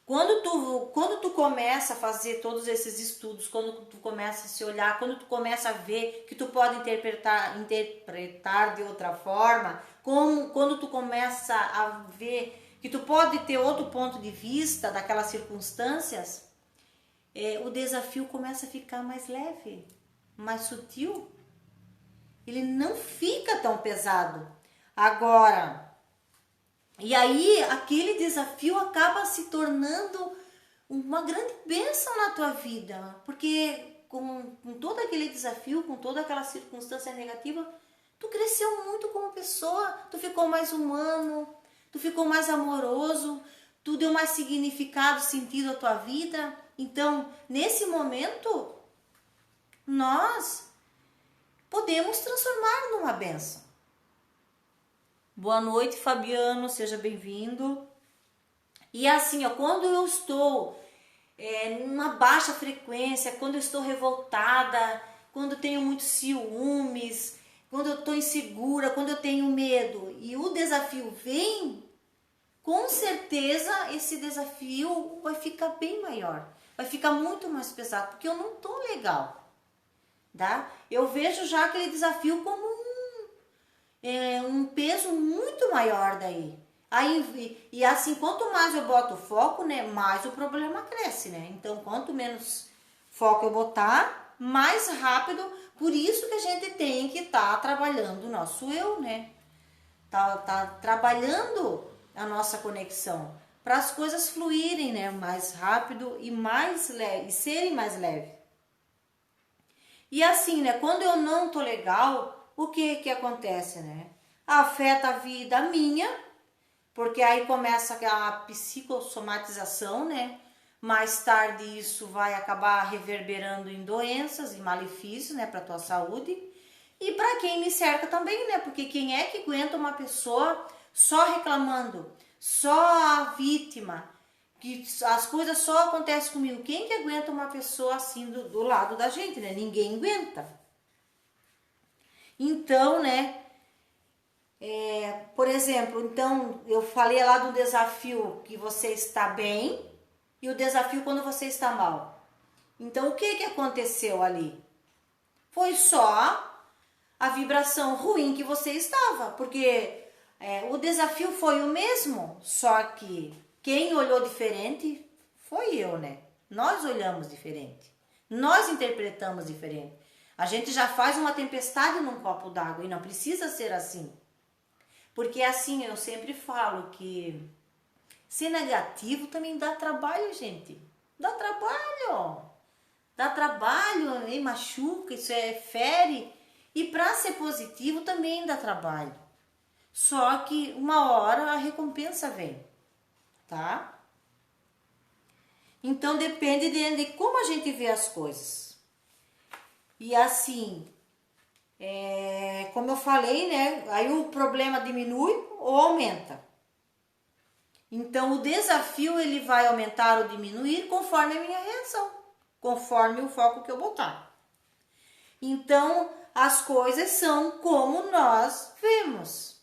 Speaker 1: quando tu começa a fazer todos esses estudos, quando tu começa a se olhar, quando tu começa a ver que tu pode interpretar de outra forma, quando tu começa a ver que tu pode ter outro ponto de vista daquelas circunstâncias, o desafio começa a ficar mais leve, mais sutil. Ele não fica tão pesado. Agora, e aí aquele desafio acaba se tornando uma grande bênção na tua vida, porque com todo aquele desafio, com toda aquela circunstância negativa, tu cresceu muito como pessoa, tu ficou mais humano, tu ficou mais amoroso, tu deu mais significado, sentido à tua vida. Então, nesse momento, nós podemos transformar numa bênção. Boa noite, Fabiano, seja bem-vindo. E assim, ó, quando eu estou numa baixa frequência, quando eu estou revoltada, quando eu tenho muitos ciúmes, quando eu estou insegura, quando eu tenho medo e o desafio vem, com certeza esse desafio vai ficar bem maior, vai ficar muito mais pesado, porque eu não estou legal, tá? Eu vejo já aquele desafio como um peso muito maior daí. Aí, e assim, quanto mais eu boto foco, né, mais o problema cresce, né? Então, quanto menos foco eu botar, mais rápido. Por isso que a gente tem que estar trabalhando o nosso eu, né? Tá trabalhando a nossa conexão para as coisas fluírem, né, mais rápido e mais leve, e serem mais leves. E assim, né, quando eu não tô legal, o que acontece, né? Afeta a vida minha, porque aí começa a psicossomatização, né? Mais tarde isso vai acabar reverberando em doenças e malefícios, né, para tua saúde. E para quem me cerca também, né? Porque quem é que aguenta uma pessoa só reclamando, só a vítima, que as coisas só acontecem comigo? Quem que aguenta uma pessoa assim do lado da gente, né? Ninguém aguenta. Então, né? Por exemplo, então eu falei lá do desafio que você está bem e o desafio quando você está mal. Então, o que aconteceu ali? Foi só a vibração ruim que você estava, porque o desafio foi o mesmo, só que quem olhou diferente foi eu, né? Nós olhamos diferente, nós interpretamos diferente. A gente já faz uma tempestade num copo d'água e não precisa ser assim. Porque assim, eu sempre falo que ser negativo também dá trabalho, gente. Dá trabalho. Dá trabalho, e machuca, isso fere. E para ser positivo também dá trabalho. Só que uma hora a recompensa vem, tá? Então depende de como a gente vê as coisas. E assim, como eu falei, né? Aí o problema diminui ou aumenta. Então o desafio ele vai aumentar ou diminuir conforme a minha reação, conforme o foco que eu botar. Então as coisas são como nós vemos.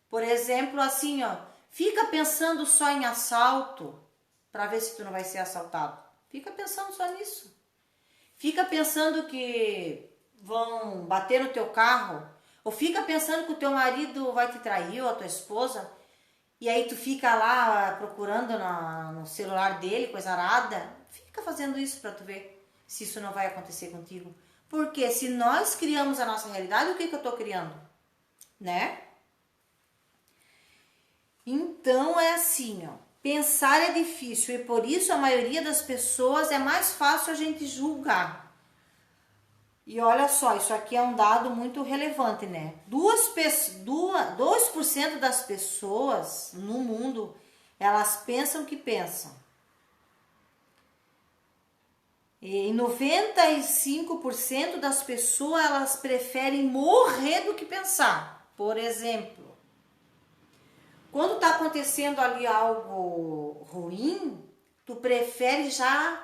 Speaker 1: Por exemplo, assim, ó, fica pensando só em assalto para ver se tu não vai ser assaltado. Fica pensando só nisso. Fica pensando que vão bater no teu carro, ou fica pensando que o teu marido vai te trair ou a tua esposa, e aí tu fica lá procurando no celular dele, coisa arada. Fica fazendo isso para tu ver se isso não vai acontecer contigo. Porque se nós criamos a nossa realidade, o que eu tô criando? Né? Então é assim, ó. Pensar é difícil e por isso a maioria das pessoas é mais fácil a gente julgar. E olha só, isso aqui é um dado muito relevante, né? 2% das pessoas no mundo, elas pensam que pensam. E 95% das pessoas, elas preferem morrer do que pensar. Por exemplo, quando está acontecendo ali algo ruim, tu prefere já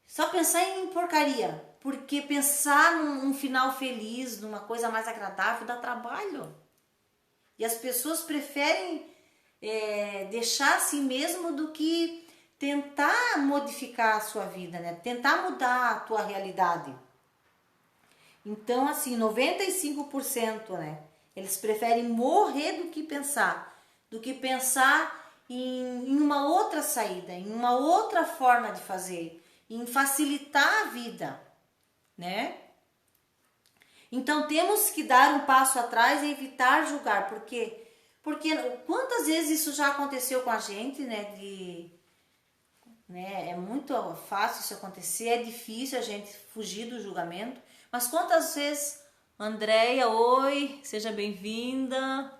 Speaker 1: só pensar em porcaria. Porque pensar num final feliz, numa coisa mais agradável, dá trabalho. E as pessoas preferem deixar assim mesmo do que tentar modificar a sua vida, né? Tentar mudar a tua realidade. Então, assim, 95%, né? Eles preferem morrer do que pensar em uma outra saída, em uma outra forma de fazer, em facilitar a vida, né? Então temos que dar um passo atrás e evitar julgar, porque quantas vezes isso já aconteceu com a gente, né? É muito fácil isso acontecer, é difícil a gente fugir do julgamento, mas quantas vezes, Andréia, oi, seja bem-vinda.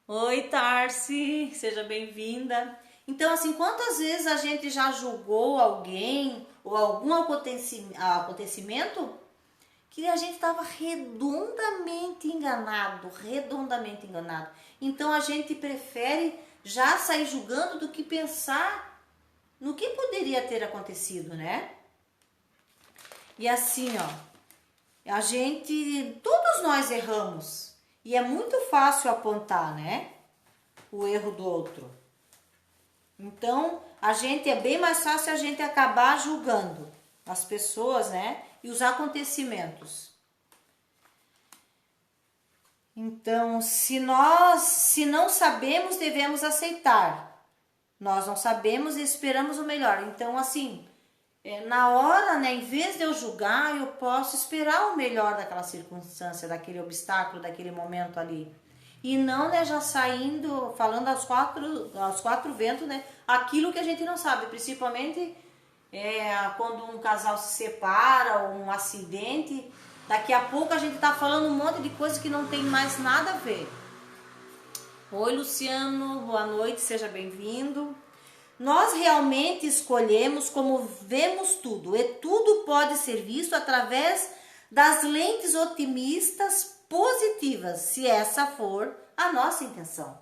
Speaker 1: Oi, Tarsi, seja bem-vinda. Então, assim, quantas vezes a gente já julgou alguém ou algum acontecimento que a gente estava redondamente enganado, redondamente enganado. Então, a gente prefere já sair julgando do que pensar no que poderia ter acontecido, né? E assim, ó, todos nós erramos. E é muito fácil apontar, né? O erro do outro. Então, é bem mais fácil a gente acabar julgando as pessoas, né? E os acontecimentos. Então, se não sabemos, devemos aceitar. Nós não sabemos e esperamos o melhor. Então, assim, na hora, né, em vez de eu julgar, eu posso esperar o melhor daquela circunstância, daquele obstáculo, daquele momento ali. E não, né, já saindo, falando aos quatro ventos, né, aquilo que a gente não sabe, principalmente quando um casal se separa ou um acidente, daqui a pouco a gente tá falando um monte de coisa que não tem mais nada a ver. Oi, Luciano, boa noite, seja bem-vindo. Nós realmente escolhemos como vemos tudo, e tudo pode ser visto através das lentes otimistas positivas, se essa for a nossa intenção.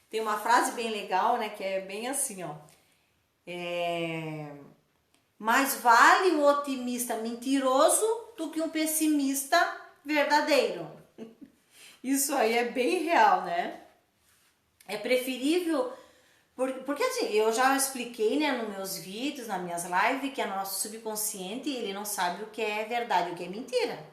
Speaker 1: Tem uma frase bem legal, né, que é bem assim, ó. Mais vale um otimista mentiroso do que um pessimista verdadeiro. Isso aí é bem real, né? É preferível... Porque assim, eu já expliquei, né, nos meus vídeos, nas minhas lives, que o nosso subconsciente, ele não sabe o que é verdade e o que é mentira.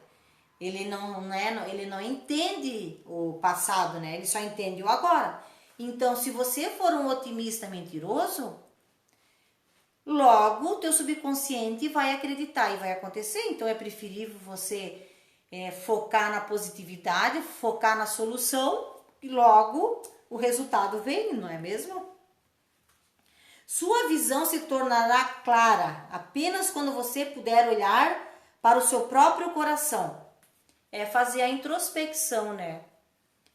Speaker 1: Ele não entende o passado, né? Ele só entende o agora. Então, se você for um otimista mentiroso, logo o teu subconsciente vai acreditar e vai acontecer. Então, é preferível você focar na positividade, focar na solução, e logo o resultado vem, não é mesmo? Sua visão se tornará clara apenas quando você puder olhar para o seu próprio coração. É fazer a introspecção, né?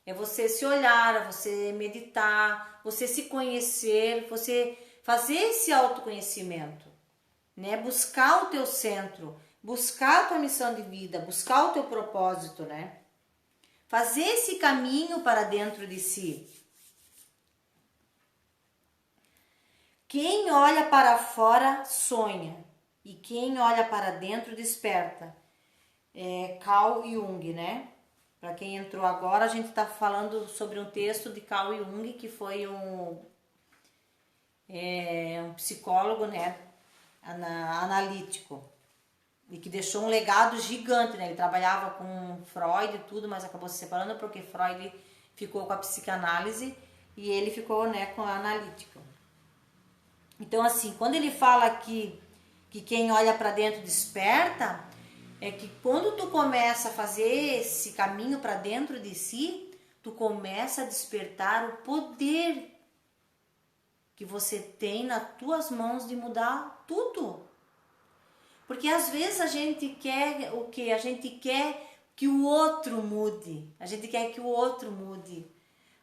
Speaker 1: É você se olhar, você meditar, você se conhecer, você fazer esse autoconhecimento, né? Buscar o teu centro, buscar a tua missão de vida, buscar o teu propósito, né? Fazer esse caminho para dentro de si. Quem olha para fora sonha e quem olha para dentro desperta. Carl Jung, né? Para quem entrou agora, a gente está falando sobre um texto de Carl Jung, que foi um psicólogo, né? Analítico. E que deixou um legado gigante, né? Ele trabalhava com Freud e tudo, mas acabou se separando porque Freud ficou com a psicanálise e ele ficou, né, com a analítica. Então, assim, quando ele fala aqui que quem olha para dentro desperta, é que quando tu começa a fazer esse caminho para dentro de si, tu começa a despertar o poder que você tem nas tuas mãos de mudar tudo. Porque às vezes a gente quer o quê? A gente quer que o outro mude. A gente quer que o outro mude.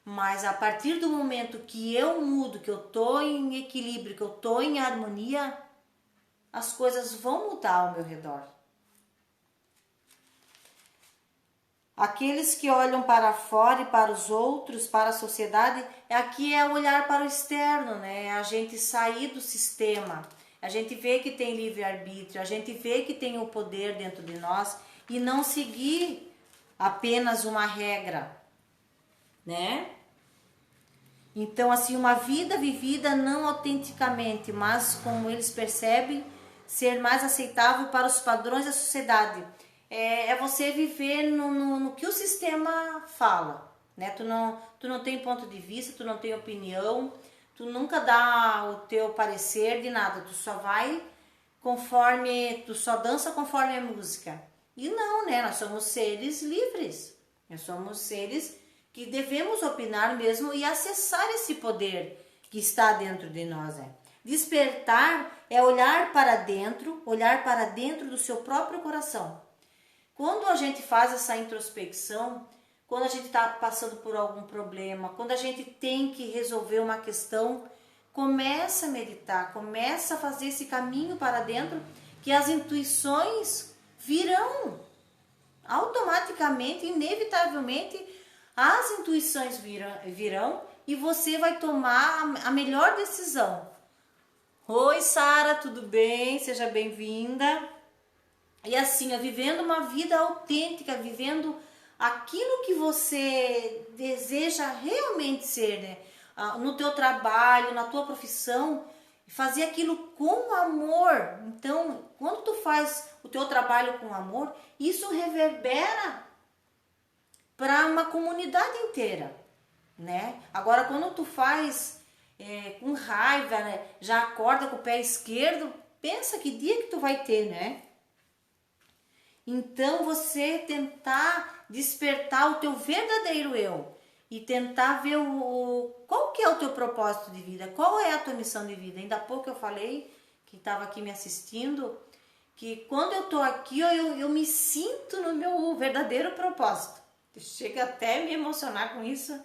Speaker 1: Mas a partir do momento que eu mudo, que eu tô em equilíbrio, que eu tô em harmonia, as coisas vão mudar ao meu redor. Aqueles que olham para fora e para os outros, para a sociedade, aqui é olhar para o externo, né? A gente sair do sistema. A gente vê que tem livre-arbítrio, a gente vê que tem o poder dentro de nós e não seguir apenas uma regra, né? Então, assim, uma vida vivida não autenticamente, mas como eles percebem, ser mais aceitável para os padrões da sociedade. É você viver no que o sistema fala, né? Tu não tem ponto de vista, tu não tem opinião, tu nunca dá o teu parecer de nada, tu só vai conforme, tu só dança conforme a música. E não, né? Nós somos seres livres, nós somos seres que devemos opinar mesmo e acessar esse poder que está dentro de nós, né? Despertar é olhar para dentro do seu próprio coração. Quando a gente faz essa introspecção, quando a gente está passando por algum problema, quando a gente tem que resolver uma questão, começa a meditar, começa a fazer esse caminho para dentro, que as intuições virão. Automaticamente, inevitavelmente, as intuições virão e você vai tomar a melhor decisão. Oi, Sara, tudo bem? Seja bem-vinda. E assim, vivendo uma vida autêntica, vivendo aquilo que você deseja realmente ser, né? No teu trabalho, na tua profissão, fazer aquilo com amor. Então, quando tu faz o teu trabalho com amor, isso reverbera para uma comunidade inteira, né? Agora, quando tu faz com raiva, né? Já acorda com o pé esquerdo, pensa que dia que tu vai ter, né? Então, você tentar despertar o teu verdadeiro eu e tentar ver qual que é o teu propósito de vida, qual é a tua missão de vida. Ainda há pouco eu falei, que estava aqui me assistindo, que quando eu estou aqui, eu me sinto no meu verdadeiro propósito. Chega até a me emocionar com isso,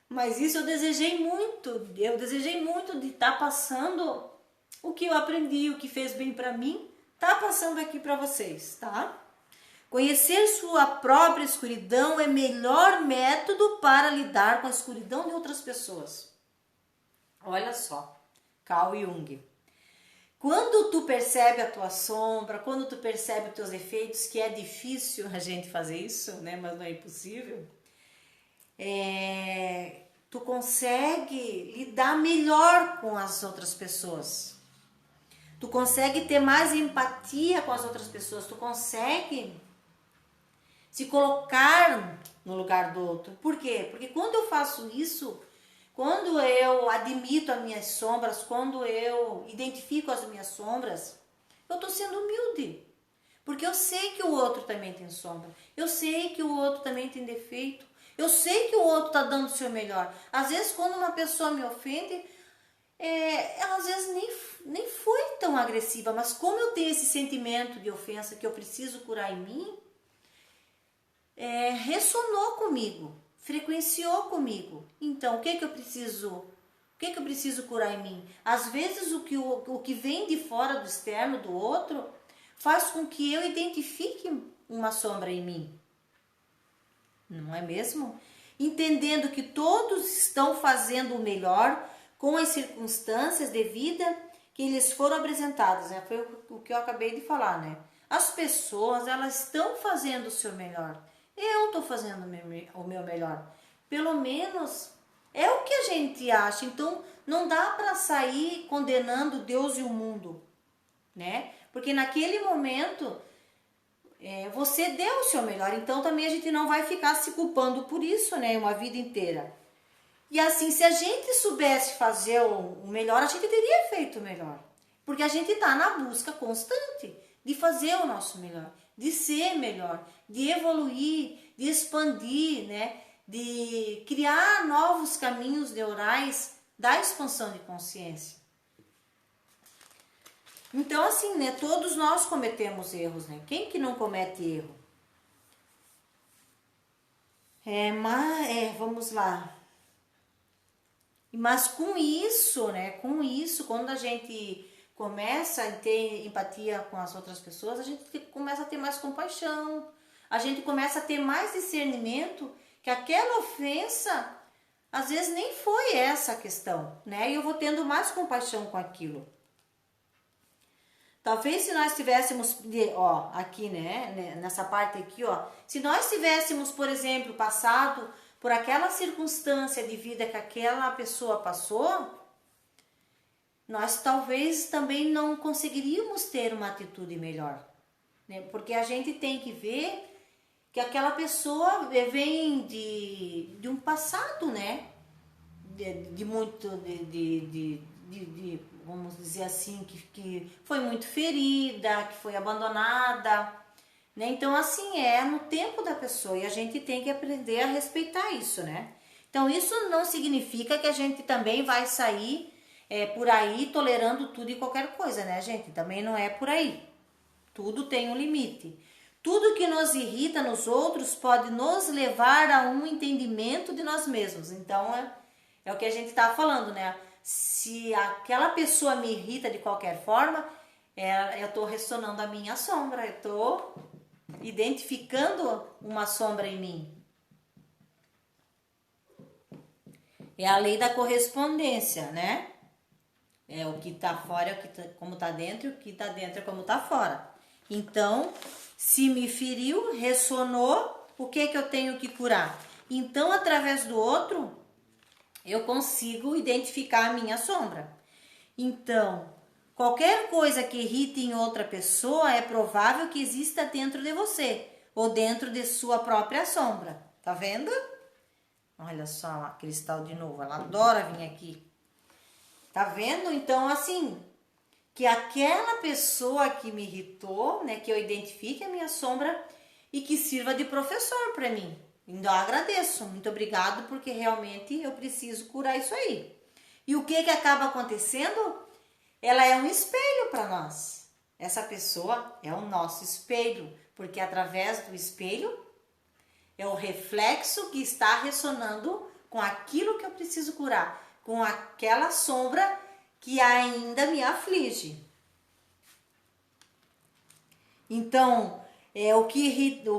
Speaker 1: mas isso eu desejei muito de estar passando o que eu aprendi, o que fez bem para mim, tá passando aqui para vocês, tá? Conhecer sua própria escuridão é o melhor método para lidar com a escuridão de outras pessoas. Olha só, Carl Jung. Quando tu percebe a tua sombra, quando tu percebe os teus defeitos, que é difícil a gente fazer isso, né? Mas não é impossível. Tu consegue lidar melhor com as outras pessoas. Tu consegue ter mais empatia com as outras pessoas. Tu consegue se colocar no lugar do outro. Por quê? Porque quando eu faço isso, quando eu admito as minhas sombras, quando eu identifico as minhas sombras, eu estou sendo humilde. Porque eu sei que o outro também tem sombra. Eu sei que o outro também tem defeito. Eu sei que o outro está dando o seu melhor. Às vezes, quando uma pessoa me ofende, ela às vezes nem foi tão agressiva. Mas como eu tenho esse sentimento de ofensa que eu preciso curar em mim, ressonou comigo, frequenciou comigo. Então, o que eu preciso que eu preciso curar em mim? Às vezes o que vem de fora do externo do outro faz com que eu identifique uma sombra em mim. Não é mesmo? Entendendo que todos estão fazendo o melhor com as circunstâncias de vida que lhes foram apresentadas, né? Foi o que eu acabei de falar, né? As pessoas, elas estão fazendo o seu melhor. Eu estou fazendo o meu melhor. Pelo menos é o que a gente acha. Então, não dá para sair condenando Deus e o mundo, né? Porque naquele momento você deu o seu melhor. Então, também a gente não vai ficar se culpando por isso, né? Uma vida inteira. E assim, se a gente soubesse fazer o melhor, a gente teria feito o melhor. Porque a gente está na busca constante de fazer o nosso melhor, de ser melhor, de evoluir, de expandir, né? De criar novos caminhos neurais da expansão de consciência. Então, assim, né? Todos nós cometemos erros, né? Quem que não comete erro? Vamos lá. Mas com isso, né? Com isso, quando a gente começa a ter empatia com as outras pessoas, a gente começa a ter mais compaixão, a gente começa a ter mais discernimento que aquela ofensa, às vezes nem foi essa a questão, né? E eu vou tendo mais compaixão com aquilo. Talvez se nós tivéssemos, aqui, né? Nessa parte aqui, se nós tivéssemos, por exemplo, passado por aquela circunstância de vida que aquela pessoa passou, nós talvez também não conseguiríamos ter uma atitude melhor, né? Porque a gente tem que ver que aquela pessoa vem de um passado, né? Vamos dizer assim, que foi muito ferida, que foi abandonada, né? Então, assim, é no tempo da pessoa e a gente tem que aprender a respeitar isso, né? Então, isso não significa que a gente também vai sair por aí tolerando tudo e qualquer coisa, né, gente? Também não é por aí. Tudo tem um limite. Tudo que nos irrita nos outros pode nos levar a um entendimento de nós mesmos. Então, é o que a gente tá falando, né? Se aquela pessoa me irrita de qualquer forma, eu tô ressonando a minha sombra, eu tô identificando uma sombra em mim. É a lei da correspondência, né? É o que tá fora é como tá dentro, e o que tá dentro é como tá fora. Então, se me feriu, ressonou, o que eu tenho que curar? Então, através do outro, eu consigo identificar a minha sombra. Então, qualquer coisa que irrite em outra pessoa é provável que exista dentro de você ou dentro de sua própria sombra. Tá vendo? Olha só a Cristal de novo, ela adora vir aqui. Tá vendo? Então, assim, que aquela pessoa que me irritou, né, que eu identifique a minha sombra e que sirva de professor para mim. Então, eu agradeço, muito obrigado, porque realmente eu preciso curar isso aí. E o que acaba acontecendo? Ela é um espelho para nós. Essa pessoa é o nosso espelho, porque através do espelho é o reflexo que está ressonando com aquilo que eu preciso curar, com aquela sombra que ainda me aflige. Então, o que irrita,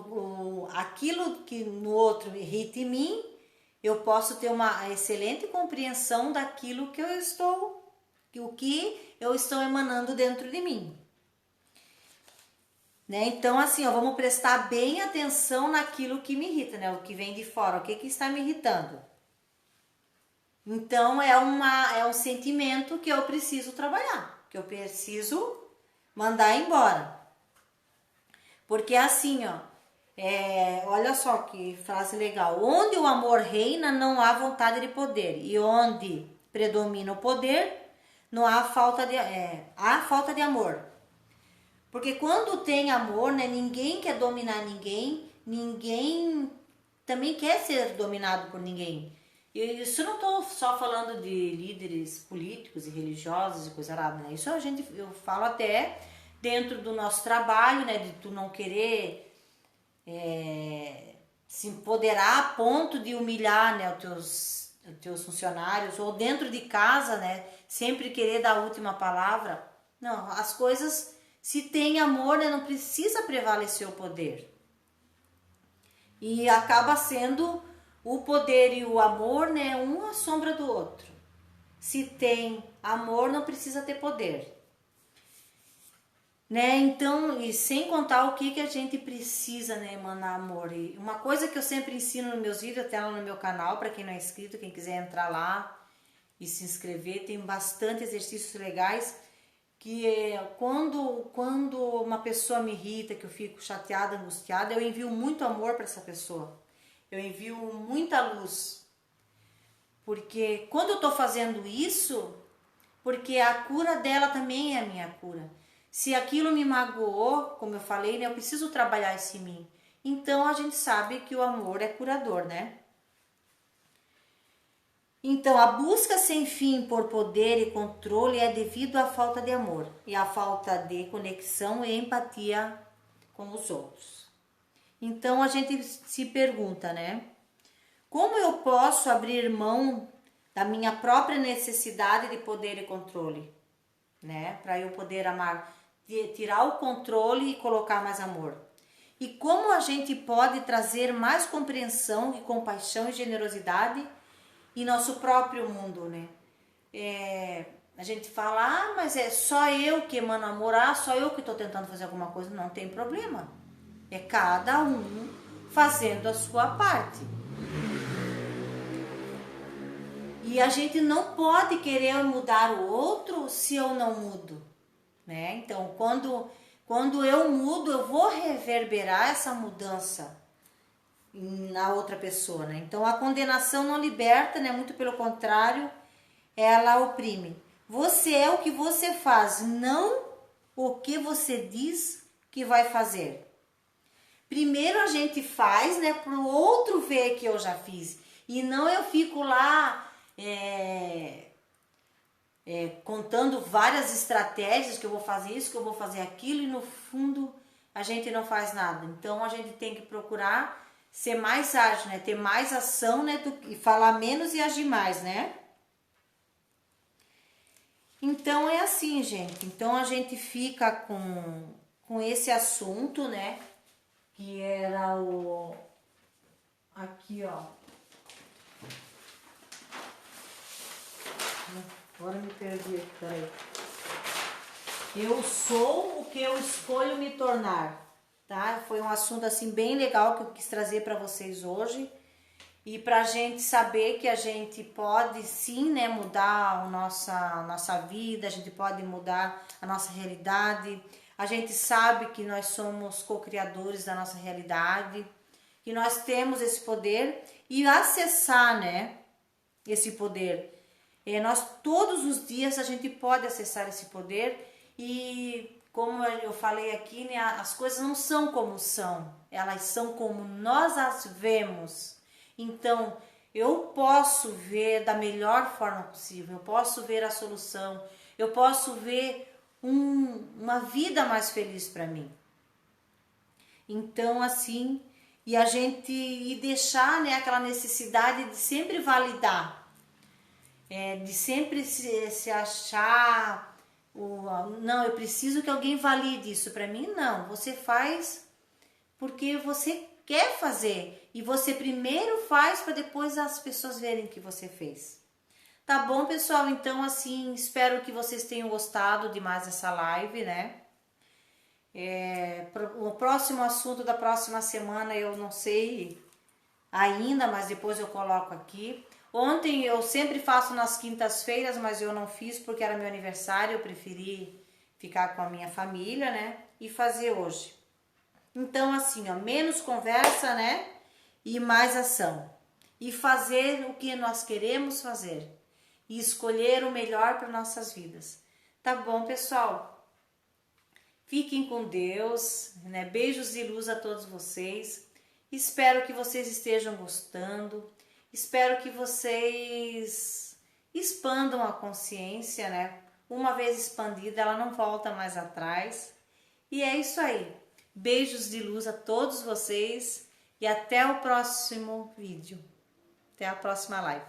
Speaker 1: aquilo que no outro irrita em mim, eu posso ter uma excelente compreensão daquilo que o que eu estou emanando dentro de mim. Né? Então, assim, vamos prestar bem atenção naquilo que me irrita, né? O que vem de fora, o que está me irritando. Então, é um sentimento que eu preciso trabalhar, que eu preciso mandar embora. Porque assim, olha só que frase legal. Onde o amor reina, não há vontade de poder. E onde predomina o poder, não há há falta de amor. Porque quando tem amor, né, ninguém quer dominar ninguém, ninguém também quer ser dominado por ninguém. E isso eu não estou só falando de líderes políticos e religiosos e coisa nada, né? Isso eu falo até dentro do nosso trabalho, né? De tu não querer se empoderar a ponto de humilhar, né, os teus teus funcionários, ou dentro de casa, né? Sempre querer dar a última palavra. Não, as coisas, se tem amor, né, não precisa prevalecer o poder. E acaba sendo o poder e o amor, né, um a sombra do outro. Se tem amor, não precisa ter poder. Né? Então, e sem contar o que a gente precisa, né, emanar amor. E uma coisa que eu sempre ensino nos meus vídeos, até lá no meu canal, para quem não é inscrito, quem quiser entrar lá e se inscrever, tem bastante exercícios legais, que quando uma pessoa me irrita, que eu fico chateada, angustiada, eu envio muito amor para essa pessoa. Eu envio muita luz. Porque quando eu estou fazendo isso, porque a cura dela também é a minha cura. Se aquilo me magoou, como eu falei, né, eu preciso trabalhar isso em mim. Então a gente sabe que o amor é curador, né? Então a busca sem fim por poder e controle é devido à falta de amor e à falta de conexão e empatia com os outros. Então a gente se pergunta, né? Como eu posso abrir mão da minha própria necessidade de poder e controle, né? Para eu poder amar, tirar o controle e colocar mais amor. E como a gente pode trazer mais compreensão e compaixão e generosidade em nosso próprio mundo, né? A gente fala, mas é só eu que emano amor, só eu que estou tentando fazer alguma coisa. Não tem problema. É cada um fazendo a sua parte. E a gente não pode querer mudar o outro se eu não mudo, né? Então, quando eu mudo, eu vou reverberar essa mudança na outra pessoa, né? Então, a condenação não liberta, né? Muito pelo contrário, ela oprime. Você é o que você faz, não o que você diz que vai fazer. Primeiro a gente faz, né? Para o outro ver que eu já fiz. E não eu fico lá contando várias estratégias que eu vou fazer isso, que eu vou fazer aquilo, e no fundo a gente não faz nada. Então a gente tem que procurar ser mais ágil, né? Ter mais ação, né? E falar menos e agir mais, né? Então é assim, gente. Então a gente fica com esse assunto, né? Que era o... Aqui, ó. Agora me perdi aqui, peraí. Eu sou o que eu escolho me tornar, tá? Foi um assunto assim bem legal que eu quis trazer para vocês hoje. E pra gente saber que a gente pode sim, né, mudar a nossa vida, a gente pode mudar a nossa realidade. A gente sabe que nós somos co-criadores da nossa realidade, que nós temos esse poder e acessar, né, esse poder. Nós todos os dias a gente pode acessar esse poder e como eu falei aqui, né, as coisas não são como são, elas são como nós as vemos. Então eu posso ver da melhor forma possível, eu posso ver a solução, eu posso ver uma vida mais feliz para mim. Então assim, e a gente deixar, né, aquela necessidade de sempre validar. De sempre se achar, não, eu preciso que alguém valide isso para mim. Não, você faz porque você quer fazer e você primeiro faz para depois as pessoas verem que você fez. Tá bom, pessoal? Então assim, espero que vocês tenham gostado de mais essa live, né? O próximo assunto da próxima semana eu não sei ainda, mas depois eu coloco aqui. Ontem eu sempre faço nas quintas-feiras, mas eu não fiz porque era meu aniversário, eu preferi ficar com a minha família, né? E fazer hoje. Então assim, ó, menos conversa, né? E mais ação. E fazer o que nós queremos fazer. E escolher o melhor para nossas vidas. Tá bom, pessoal? Fiquem com Deus, né? Beijos de luz a todos vocês. Espero que vocês estejam gostando. Espero que vocês expandam a consciência, né? Uma vez expandida, ela não volta mais atrás. E é isso aí. Beijos de luz a todos vocês e até o próximo vídeo. Até a próxima live.